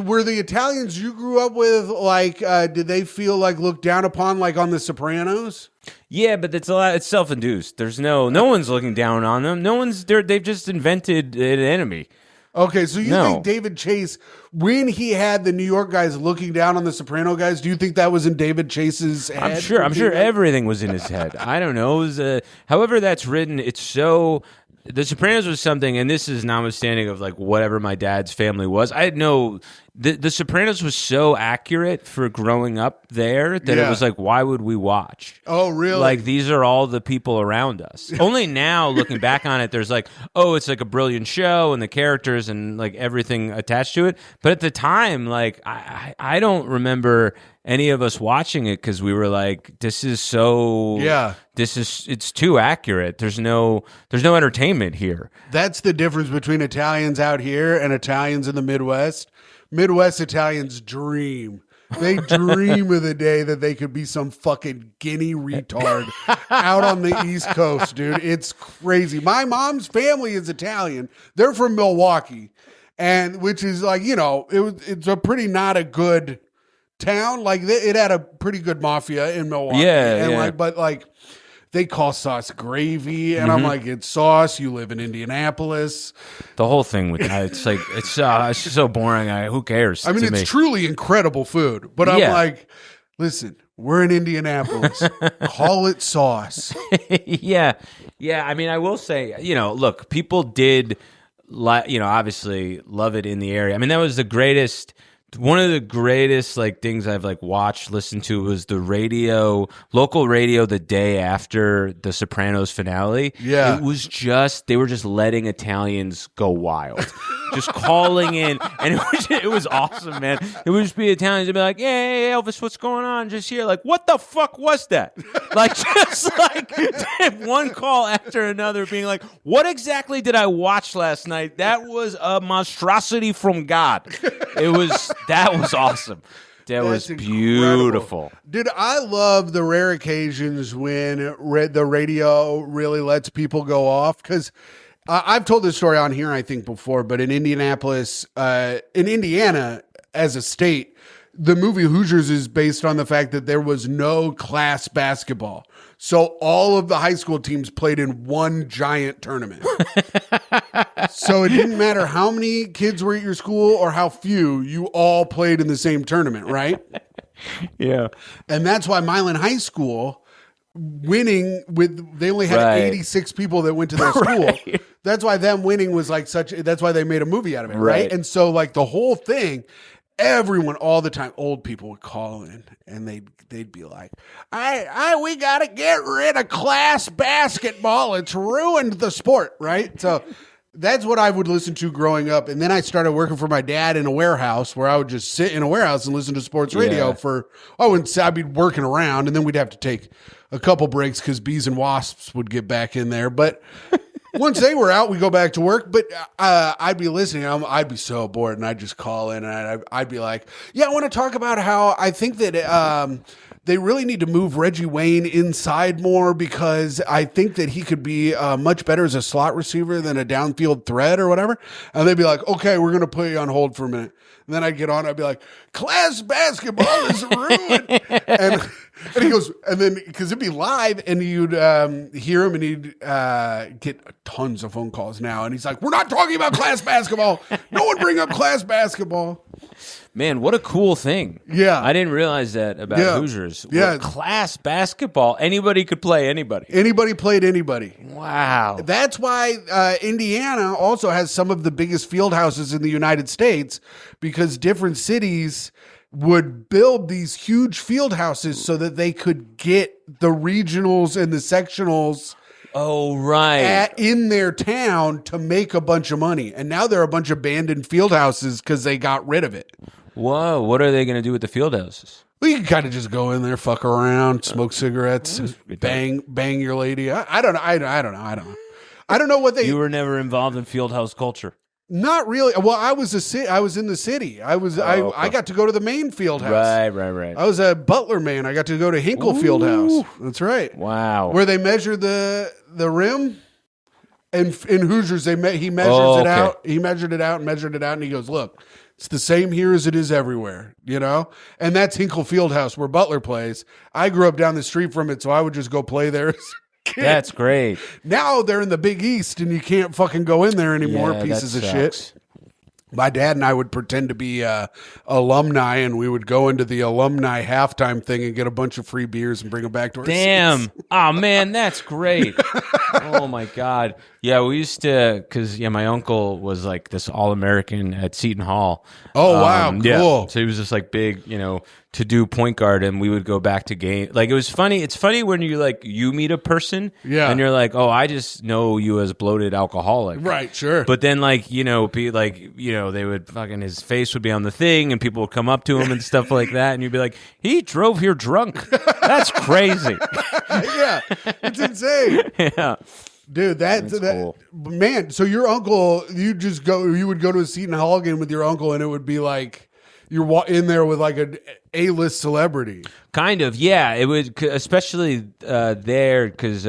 were the Italians you grew up with like? Did they feel like looked down upon like on The Sopranos? Yeah, but it's it's self-induced. There's no one's looking down on them. No one's there. They've just invented an enemy. Okay, so you think David Chase, when he had the New York guys looking down on the Soprano guys, do you think that was in David Chase's head? I'm sure everything was in his head. I don't know. It was, however that's written, it's so... The Sopranos was something, and this is notwithstanding of like whatever my dad's family was. I had no... The Sopranos was so accurate for growing up there that it was like, why would we watch? Oh, really? Like, these are all the people around us. Only now, looking back on it, there's like, oh, it's like a brilliant show and the characters and like everything attached to it. But at the time, like, I don't remember any of us watching it because we were like, this is so... Yeah. It's too accurate. There's no entertainment here. That's the difference between Italians out here and Italians in the Midwest. Midwest Italians dream. They dream of the day that they could be some fucking guinea retard out on the East Coast, dude. It's crazy. My mom's family is Italian. They're from Milwaukee, and which is like, you know, it's a pretty not a good town. Like it had a pretty good mafia in Milwaukee. Yeah, and but they call sauce gravy, and I'm like, it's sauce. You live in Indianapolis. The whole thing with it's like it's so boring. Who cares? I mean, it's truly incredible food, but I'm like, listen, We're in Indianapolis. Call it sauce. Yeah. I mean, I will say, look, people did, obviously love it in the area. I mean, that was one of the greatest like things I've like watched, listened to was the local radio the day after the Sopranos finale. Yeah. It was they were just letting Italians go wild. Just calling in, and it was awesome, man. It would just be Italians and be like, "Hey, Elvis, what's going on?" Just here, like, "What the fuck was that?" Like, just like one call after another, being like, "What exactly did I watch last night? That was a monstrosity from God." That was awesome. That was beautiful. Dude, I love the rare occasions when the radio really lets people go off, because I've told this story on here, I think, before, but in Indianapolis, in Indiana, as a state, the movie Hoosiers is based on the fact that there was no class basketball. So all of the high school teams played in one giant tournament. So it didn't matter how many kids were at your school or how few, you all played in the same tournament, right? Yeah. And that's why Milan High School they only had 86 people that went to their school. Right. That's why them winning was like that's why they made a movie out of it, right? And so like the whole thing, everyone all the time, old people would call in and they'd be like, we got to get rid of class basketball. It's ruined the sport, right? So that's what I would listen to growing up. And then I started working for my dad in a warehouse where I would just sit in a warehouse and listen to sports radio I'd be working around, and then we'd have to take a couple breaks because bees and wasps would get back in there. But once they were out, we go back to work. But I'd be listening. I'd be so bored, and I'd just call in, and I'd be like, "Yeah, I want to talk about how I think that they really need to move Reggie Wayne inside more, because I think that he could be much better as a slot receiver than a downfield threat or whatever." And they'd be like, "Okay, we're going to put you on hold for a minute." And then I'd get on. I'd be like, "Class basketball is ruined." and he goes, and then because it'd be live, and you'd hear him, and he'd get tons of phone calls now. And he's like, "We're not talking about class basketball. No one bring up class basketball." Man, what a cool thing. Yeah. I didn't realize that about Hoosiers. Yeah. Class basketball. Anybody could play anybody. Anybody played anybody. Wow. That's why Indiana also has some of the biggest field houses in the United States, because different cities would build these huge field houses so that they could get the regionals and the sectionals in their town to make a bunch of money. And now there are a bunch of abandoned field houses because they got rid of it. Whoa, what are they going to do with the field houses? Well, you can kind of just go in there, fuck around, smoke cigarettes, bang your lady. I don't know. I don't know what they. You were never involved in field house culture. Not really. Well, I was in the city. I got to go to the main field house. Right. I was a Butler man. I got to go to Hinkle Field House. That's right. Wow. Where they measure the rim. And in Hoosiers, he measures it out. He measured it out, and he goes, "Look, it's the same here as it is everywhere, you know?" And that's Hinkle Field House where Butler plays. I grew up down the street from it, so I would just go play there as a kid. That's great. Now they're in the Big East, and you can't fucking go in there anymore, pieces of shit. My dad and I would pretend to be alumni, and we would go into the alumni halftime thing and get a bunch of free beers and bring them back to our seats. Oh, man, that's great. Oh, my God. Yeah, we used to, because, my uncle was like this All-American at Seton Hall. Oh, wow, cool. Yeah. So he was just like big, to-do point guard, and we would go back to game. Like, it was funny. It's funny when you meet a person, and you're like, "Oh, I just know you as bloated alcoholic." Right, sure. But then, be like, they would fucking, his face would be on the thing, and people would come up to him and stuff like that, and you'd be like, "He drove here drunk. That's crazy." Yeah, it's insane. Yeah. Dude, that's cool. Man, so your uncle, you would go to a Seton Hall game with your uncle, and it would be like you're in there with like an A-list celebrity. Kind of, yeah. It would, especially there, because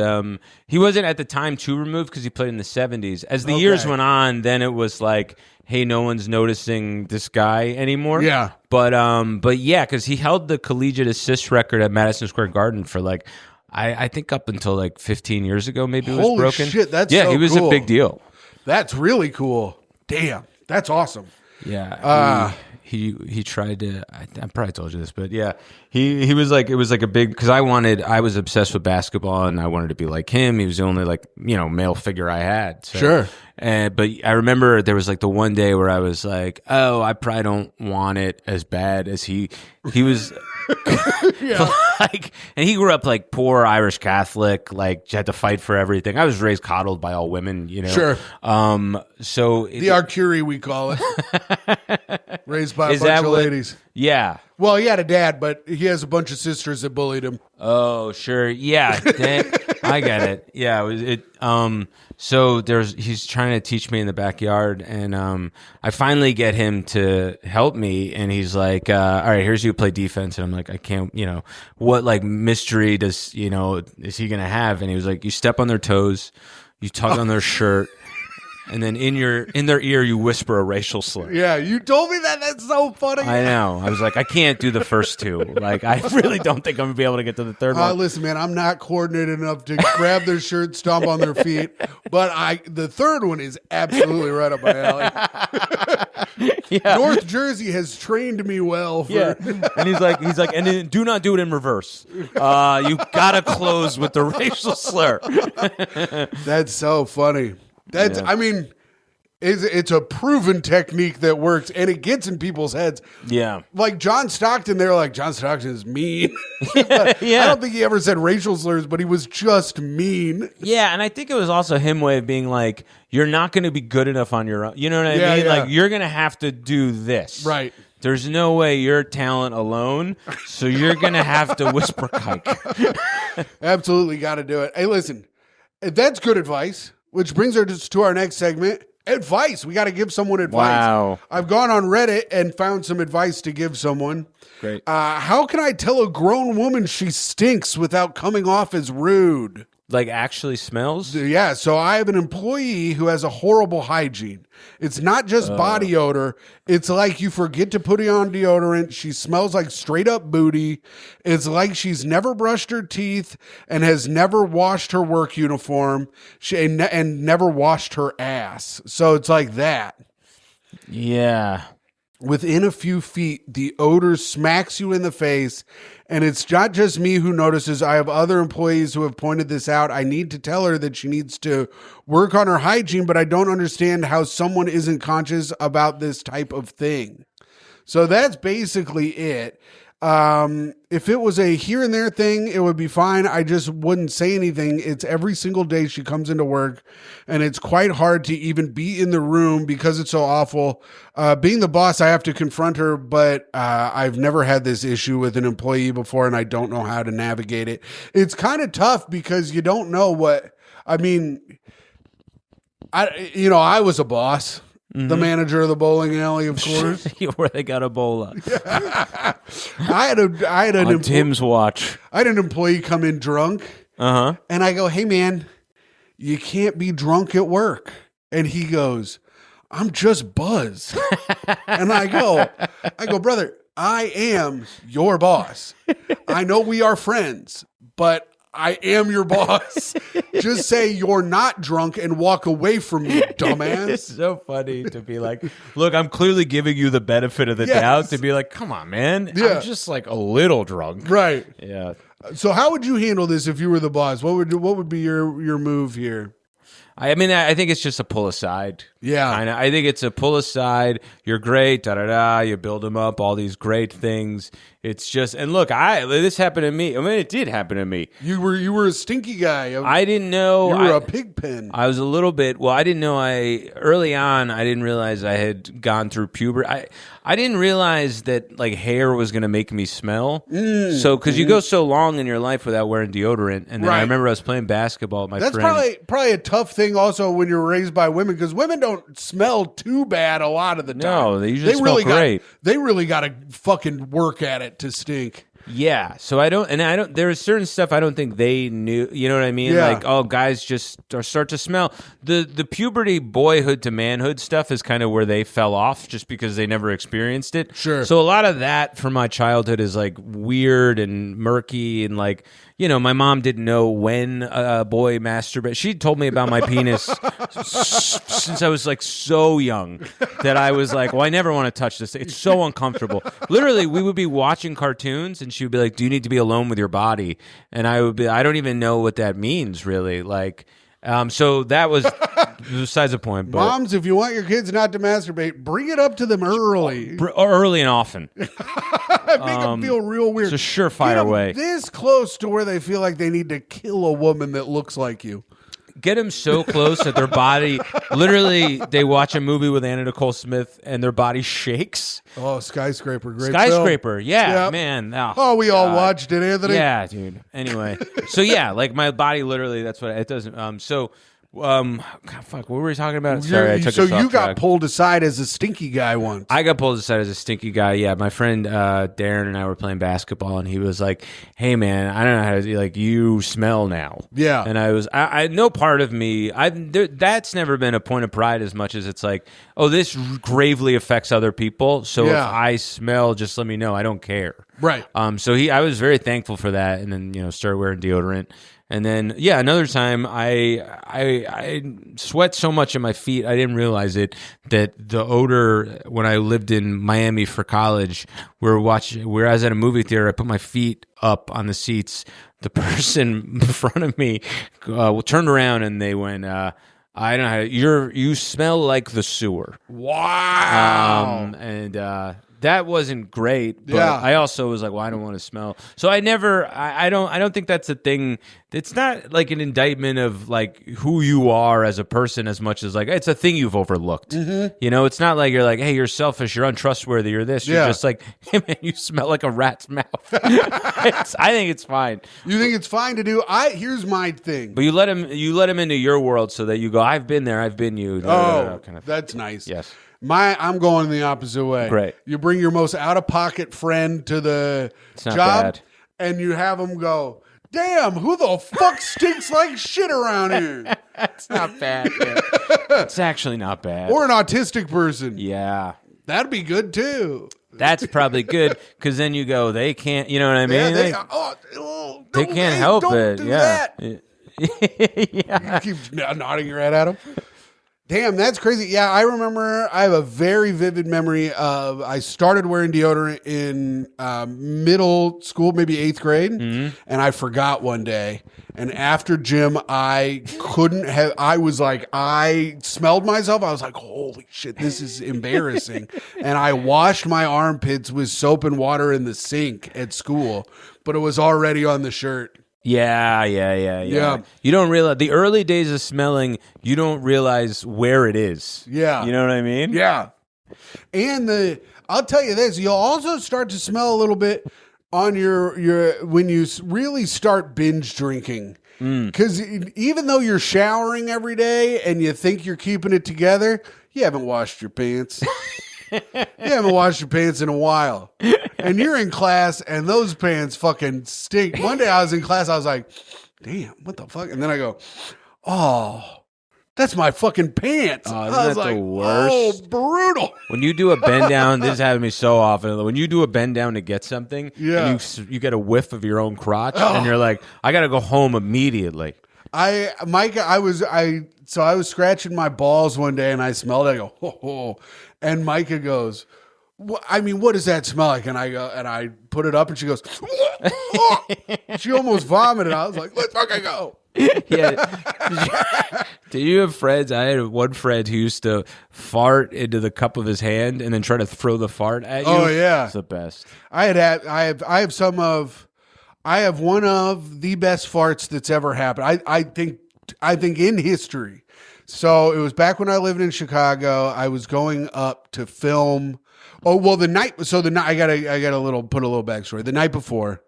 he wasn't at the time too removed because he played in the 70s. As the years went on, then it was like, hey, no one's noticing this guy anymore. Yeah. But yeah, because he held the collegiate assist record at Madison Square Garden for like, I think up until like 15 years ago, maybe it was broken. Holy shit, that's yeah, so he was cool. a big deal. That's really cool. Damn, that's awesome. Yeah. he tried to. I probably told you this, but yeah, he was like, it was like a big, because I was obsessed with basketball and I wanted to be like him. He was the only like male figure I had. So, Sure. But I remember there was like the one day where I was like, oh, I probably don't want it as bad as he was. Like, and he grew up like poor Irish Catholic, like had to fight for everything. I was raised coddled by all women, Sure. So The Arcurie, we call it. Raised by a bunch of ladies. Yeah. Well, he had a dad, but he has a bunch of sisters that bullied him. Oh, sure. Yeah. I get it. Yeah. So he's trying to teach me in the backyard, and I finally get him to help me, and he's like, all right, here's you play defense. And I'm like, I can't, what like mystery is he going to have? And he was like, you step on their toes, you tug on their shirt, and then in their ear you whisper a racial slur. Yeah, you told me that. That's so funny. I know. I was like, I can't do the first two. Like, I really don't think I'm going to be able to get to the third one. Listen, man, I'm not coordinated enough to grab their shirt, stomp on their feet, but the third one is absolutely right up my alley. Yeah. North Jersey has trained me well. And he's like, and then do not do it in reverse. You gotta close with the racial slur. That's so funny. I mean, it's a proven technique that works, and it gets in people's heads. Yeah. Like John Stockton, they're like, John Stockton is mean. I don't think he ever said racial slurs, but he was just mean. Yeah, and I think it was also him way of being like, you're not going to be good enough on your own. You know what I mean? Yeah. Like, you're going to have to do this. Right. There's no way you're talent alone, so you're going to have to whisper kike. Absolutely got to do it. Hey, listen, that's good advice, which brings us to our next segment. Advice. We got to give someone advice. Wow. I've gone on Reddit and found some advice to give someone. Great. How can I tell a grown woman she stinks without coming off as rude? Like, actually smells? Yeah, so I have an employee who has a horrible hygiene. It's not just body odor. It's like you forget to put on deodorant. She smells like straight up booty. It's like she's never brushed her teeth and has never washed her work uniform and never washed her ass. So it's like that. Yeah. Within a few feet, the odor smacks you in the face, and it's not just me who notices. I have other employees who have pointed this out. I need to tell her that she needs to work on her hygiene, but I don't understand how someone isn't conscious about this type of thing. So that's basically it. If it was a here and there thing, it would be fine. I just wouldn't say anything. It's every single day she comes into work, and it's quite hard to even be in the room because it's so awful. Being the boss, I have to confront her, but I've never had this issue with an employee before, and I don't know how to navigate it. It's kind of tough because you don't know what, I mean, I was a boss. The manager of the bowling alley, of course. Where they got Ebola. I had an Tim's watch. I had an employee come in drunk. Uh-huh. And I go, hey, man, you can't be drunk at work. And he goes, I'm just Buzz. And I go, brother, I am your boss. I know we are friends, but I am your boss. Just say you're not drunk and walk away from me, dumbass. It's so funny to be like, look, I'm clearly giving you the benefit of the doubt to be like, come on, man. Yeah. I'm just like a little drunk. Right. Yeah. So how would you handle this if you were the boss? What would be your move here? I mean, I think it's just a pull aside. Yeah. Kinda. I think it's a pull aside. You're great, da-da-da. You build them up, all these great things. It's just, and look, this happened to me. I mean, it did happen to me. You were a stinky guy. I didn't know. You were a pig pen. I was a little bit, I didn't know early on, I didn't realize I had gone through puberty. I didn't realize that like hair was going to make me smell. So, because you go so long in your life without wearing deodorant. And then I remember I was playing basketball with my friend. That's probably a tough thing also when you're raised by women, because women don't smell too bad a lot of the time. No, they usually smell great. They really got to fucking work at it to stink. Yeah, so I don't. There is certain stuff I don't think they knew. You know what I mean? Yeah. Like, oh, guys just start to smell. The puberty, boyhood to manhood stuff is kind of where they fell off, just because they never experienced it. Sure. So a lot of that from my childhood is like weird and murky, and like, you know, my mom didn't know when a boy masturbated. She told me about my penis since I was like so young that I was like, well, I never want to touch this. It's so uncomfortable. Literally, we would be watching cartoons and she would be like, do you need to be alone with your body? And I would be, I don't even know what that means, really. Like, so that was besides the point. But Moms, if you want your kids not to masturbate, bring it up to them early. early and often. Make them feel real weird. It's a surefire Get 'em way. this close to where they feel like they need to kill a woman that looks like you. Get them so close that their body, literally, they watch a movie with Anna Nicole Smith and their body shakes. Oh, Skyscraper. Great Skyscraper, film. yeah, Yep. man. Oh, we all watched it, Anthony. Yeah, dude. Anyway, so yeah, like my body literally, that's what it doesn't. God, fuck, what were we talking about? Sorry, I took So us off you got track. pulled aside as a stinky guy once. I got pulled aside as a stinky guy. Yeah, my friend Darren and I were playing basketball, and he was like, "Hey, man, I don't know how to like. You smell now." Yeah. and I no part of me. That's never been a point of pride as much as it's like, oh, this gravely affects other people. So Yeah. if I smell, just let me know. I don't care. Right. So I was very thankful for that, and then started wearing deodorant. And then, yeah, another time I sweat so much in my feet, I didn't realize it, that the odor, when I lived in Miami for college, where I was at a movie theater, I put my feet up on the seats. The person in front of me turned around and they went, I don't know, you smell like the sewer. Wow. That wasn't great, but Yeah. I also was like, well, I don't want to smell. So I don't think that's a thing. It's not like an indictment of like who you are as a person as much as like it's a thing you've overlooked. Mm-hmm. It's not like you're like, hey, you're selfish, you're untrustworthy, you're this. You're Yeah. just like, hey, man, you smell like a rat's mouth. I think it's fine. You think it's fine to do? Here's my thing. But you let him into your world so that you go, I've been there, I've been you. Oh, kind of. that's nice. Yes. I'm going the opposite way. Great. You bring your most out-of-pocket friend to the not job, bad. and you have them go, damn, who the fuck stinks like shit around here? It's not bad. Yeah. It's actually not bad. Or an autistic person. Yeah. That'd be good, too. That's probably good because then you go, they can't, you know what I mean? They can't help don't it. do Yeah. that. You keep nodding your head at him. Damn, that's crazy. Yeah, I remember. I have a very vivid memory of I started wearing deodorant in middle school, maybe 8th grade, and I forgot one day. And after gym, I smelled myself. I was like, holy shit, this is embarrassing. And I washed my armpits with soap and water in the sink at school, but it was already on the shirt. Yeah. You don't realize the early days of smelling, you don't realize where it is. Yeah. You know what I mean? Yeah. And I'll tell you this, you'll also start to smell a little bit on your when you really start binge drinking. Because even though you're showering every day and you think you're keeping it together, you haven't washed your pants. You haven't washed your pants in a while. And you're in class and those pants fucking stink. One day I was in class, I was like, damn, what the fuck? And then I go, oh, that's my fucking pants. Oh, I isn't was that the like, worst? oh, brutal. When you do a bend down, this happened to me so often. When you do a bend down to get something, Yeah. and you get a whiff of your own crotch, and you're like, I got to go home immediately. Myka, I was scratching my balls one day and I smelled it. I go, oh. And Myka goes, what does that smell like? And I go, and I put it up and she goes, oh. She almost vomited. I was like, let's fucking go. Yeah. Did you have friends? I had one friend who used to fart into the cup of his hand and then try to throw the fart at you. Oh, yeah. It's the best. I have one of the best farts that's ever happened. I think in history. So it was back when I lived in Chicago. I was going up to film. Oh, well, I got put a little backstory. The night before,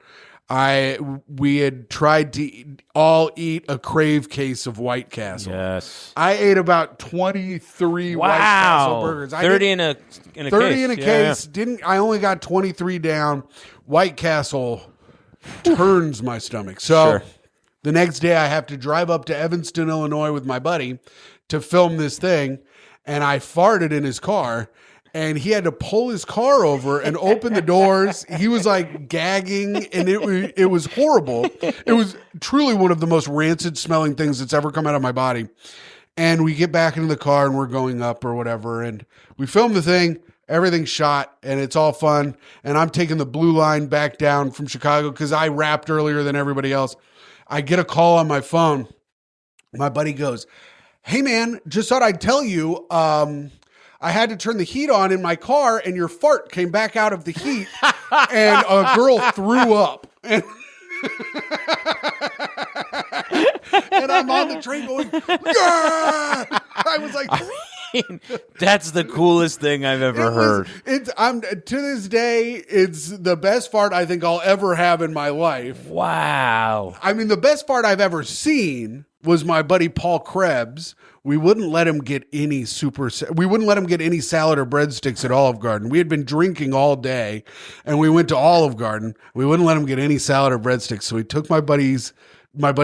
we had tried to all eat a Crave case of White Castle. Yes. I ate about 23 White Castle burgers. 30 in a 30 case. in a case. I only got 23 down. White Castle turns my stomach. So Sure. the next day I have to drive up to Evanston, Illinois with my buddy to film this thing. And I farted in his car. And he had to pull his car over and open the doors. He was like gagging, and it was horrible. It was truly one of the most rancid smelling things that's ever come out of my body. And we get back into the car and we're going up or whatever. And we film the thing, everything's shot, and it's all fun. And I'm taking the blue line back down from Chicago because I wrapped earlier than everybody else. I get a call on my phone. My buddy goes, "Hey man, just thought I'd tell you, I had to turn the heat on in my car and your fart came back out of the heat and a girl threw up." And, and I'm on the train going, "Yeah!" I was like, That's the coolest thing I've ever heard. To this day, it's the best fart I think I'll ever have in my life. Wow. I mean, the best fart I've ever seen was my buddy Paul Krebs. We wouldn't let him get any salad or breadsticks at Olive Garden. We had been drinking all day, and we went to Olive Garden. We wouldn't let him get any salad or breadsticks. So he took my buddy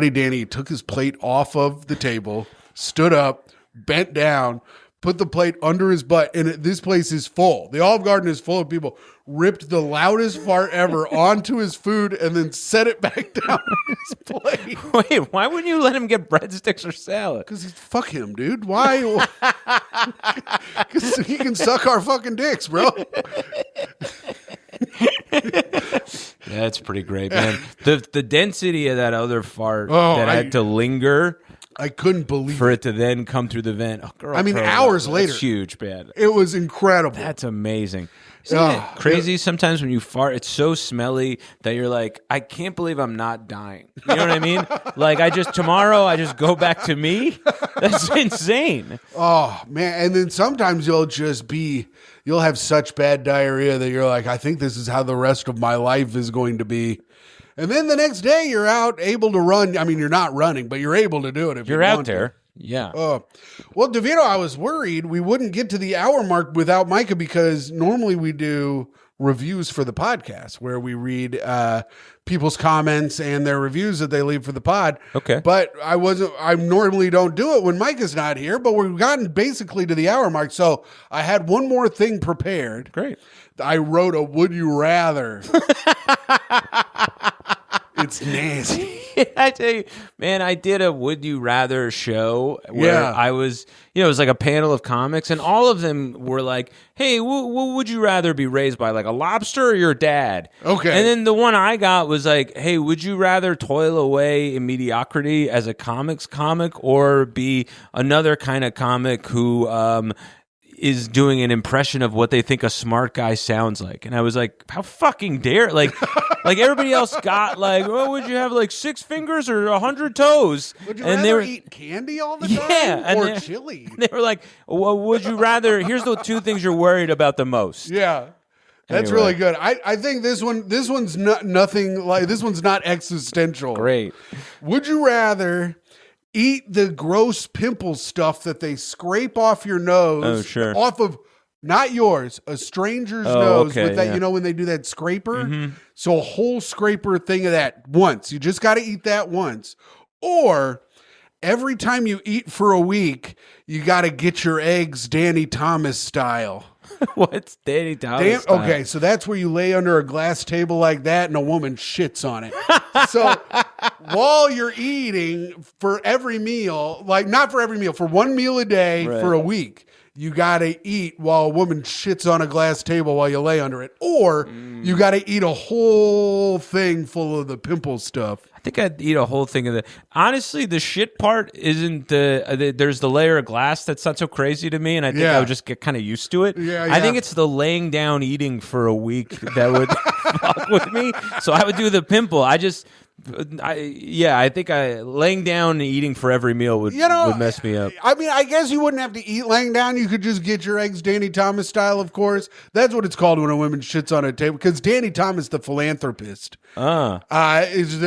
Danny, took his plate off of the table, stood up, bent down, put the plate under his butt, and this place is full. The Olive Garden is full of people. Ripped the loudest fart ever onto his food and then set it back down on his plate. Wait, why wouldn't you let him get breadsticks or salad? Because fuck him, dude. Why? Because he can suck our fucking dicks, bro. That's pretty great, man. The density of that other fart had to linger. I couldn't believe for it to then come through the vent. Oh, girl, I mean, hours later. That's huge, man. It was incredible. That's amazing. Isn't it crazy sometimes when you fart, it's so smelly that you're like, I can't believe I'm not dying. You know what I mean? Like, tomorrow I just go back to me? That's insane. Oh, man. And then sometimes you'll have such bad diarrhea that you're like, I think this is how the rest of my life is going to be. And then the next day you're out able to run. I mean, you're not running, but you're able to do it if you're out there. To. Yeah. Well, Devito, I was worried we wouldn't get to the hour mark without Myka because normally we do reviews for the podcast where we read people's comments and their reviews that they leave for the pod. Okay. But I normally don't do it when Myka's not here, but we've gotten basically to the hour mark. So I had one more thing prepared. Great. I wrote a would you rather. It's nasty. I tell you, man, I did a Would You Rather show where I was, it was like a panel of comics, and all of them were like, hey, what would you rather be raised by, like a lobster or your dad? Okay. And then the one I got was like, hey, would you rather toil away in mediocrity as a comic or be another kind of comic who is doing an impression of what they think a smart guy sounds like? And I was like, how fucking dare, like everybody else got like, well, would you have like 6 fingers or 100 toes? Would you rather eat candy all the time or chili? They were like, well, would you rather, here's the 2 things you're worried about the most. Yeah. That's really good. I think this one's not nothing like, this one's not existential. Great. Would you rather eat the gross pimple stuff that they scrape off your nose? Oh, sure. Off of, not yours, a stranger's nose with that, when they do that scraper? Mm-hmm. So a whole scraper thing of that once. You just got to eat that once. Or every time you eat for a week, you got to get your eggs Danny Thomas style. What's Danny Thomas style? Okay, so that's where you lay under a glass table like that and a woman shits on it. So while you're eating for every meal, like not for every meal, for one meal a day for a week, you got to eat while a woman shits on a glass table while you lay under it. Or you got to eat a whole thing full of the pimple stuff. I think I'd eat a whole thing of the. Honestly, the shit part isn't there's the layer of glass that's not so crazy to me, and I think I would just get kind of used to it. Yeah. I think it's the laying down eating for a week that would fuck with me. So I would do the pimple. I think laying down and eating for every meal would mess me up. I mean, I guess you wouldn't have to eat laying down. You could just get your eggs Danny Thomas style, of course. That's what it's called when a woman shits on a table. Because Danny Thomas, the philanthropist, is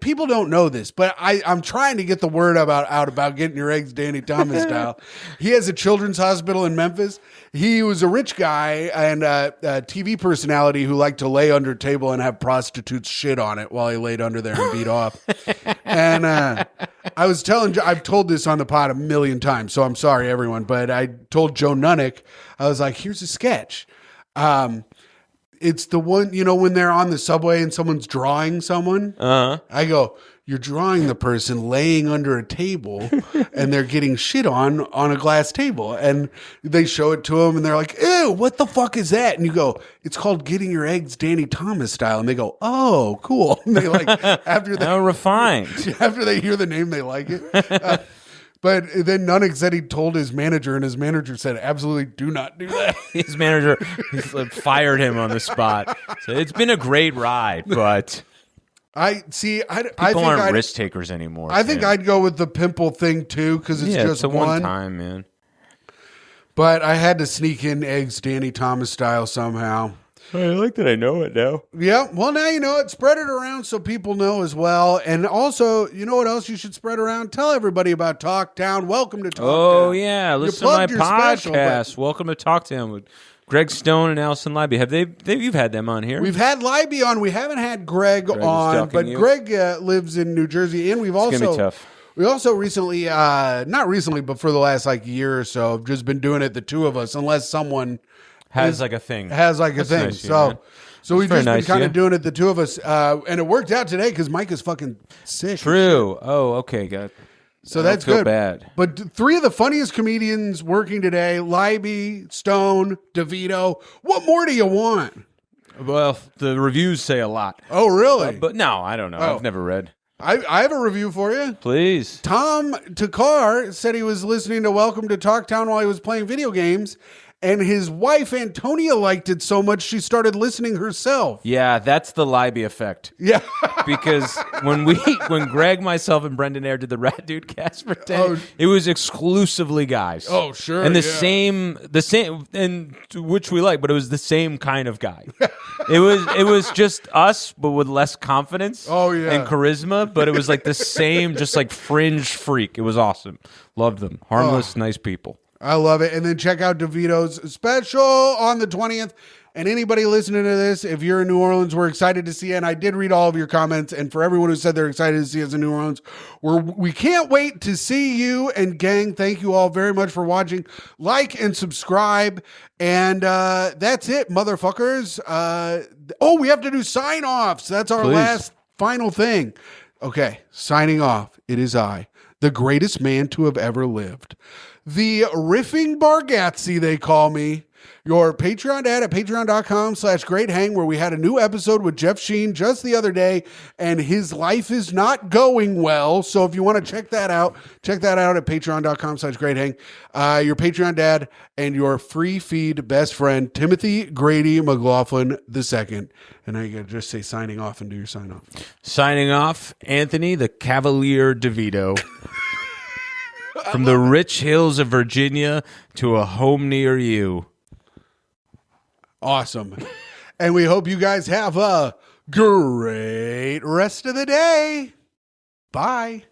people don't know this, but I'm trying to get the word out about getting your eggs Danny Thomas style. He has a children's hospital in Memphis. He was a rich guy and a TV personality who liked to lay under a table and have prostitutes shit on it while he laid under there and beat off. And I've told this on the pod a million times, so I'm sorry, everyone, but I told Joe Nunnick, I was like, here's a sketch. It's the one, when they're on the subway and someone's drawing someone. I go, you're drawing the person laying under a table and they're getting shit on a glass table. And they show it to them and they're like, ew, what the fuck is that? And you go, it's called getting your eggs Danny Thomas style. And they go, oh, cool. And they after How refined. After they hear the name, they like it. But then Nunnick said he told his manager, and his manager said, absolutely do not do that. His manager fired him on the spot. So it's been a great ride, but... I think aren't risk takers anymore. I think I'd go with the pimple thing too, because it's just it's a one time, man. But I had to sneak in eggs Danny Thomas style somehow. I like that I know it now. Yeah, well, now you know it. Spread it around so people know as well. And also, you know what else you should spread around? Tell everybody about Talktown. Welcome to Talktown. Oh, yeah. Listen to my podcast. Welcome to Talktown with Greg Stone and Allison Libby. You've had them on here. We've had Libby on. We haven't had Greg on, but Greg lives in New Jersey, and it's gonna be tough. We also recently, not recently, but for the last year or so, have just been doing it, the two of us, unless someone has a thing. That's thing. Nice, so we've just been kind of doing it, the two of us, and it worked out today because Myka's fucking sick. True. Oh, okay, got. So that's good. Bad. But three of the funniest comedians working today: Libby, Stone, Devito. What more do you want? Well, the reviews say a lot. Oh, really? But no, I don't know. I've never read. I have a review for you. Please. Tom Takar said he was listening to Welcome to Talktown while he was playing video games, and his wife, Antonia, liked it so much she started listening herself. Yeah, that's the Libby effect. Yeah. Because when Greg, myself, and Brendan Ayer did the Rat Dude cast for 10, it was exclusively guys. Oh, sure. And the same, and which we like, but it was the same kind of guy. It was just us, but with less confidence. Oh, yeah. And charisma, but it was like the same, just like fringe freak. It was awesome. Loved them. Harmless, nice people. I love it. And then check out DeVito's special on the 20th. And anybody listening to this, if you're in New Orleans, we're excited to see you. And I did read all of your comments. And for everyone who said they're excited to see us in New Orleans, we can't wait to see you. And gang, thank you all very much for watching. Like and subscribe. And that's it, motherfuckers. We have to do sign-offs. That's our last final thing. Okay, signing off. It is I, the greatest man to have ever lived. The Riffing Bargatze, they call me. Your Patreon dad at patreon.com/greathang, where we had a new episode with Jeff Sheen just the other day, and his life is not going well. So if you want to check that out at patreon.com/greathang. Your Patreon dad and your free feed best friend, Timothy Grady McLaughlin II. And now you got to just say signing off and do your sign off. Signing off, Anthony the Cavalier DeVito. From the rich hills of Virginia to a home near you. Awesome. And we hope you guys have a great rest of the day. Bye.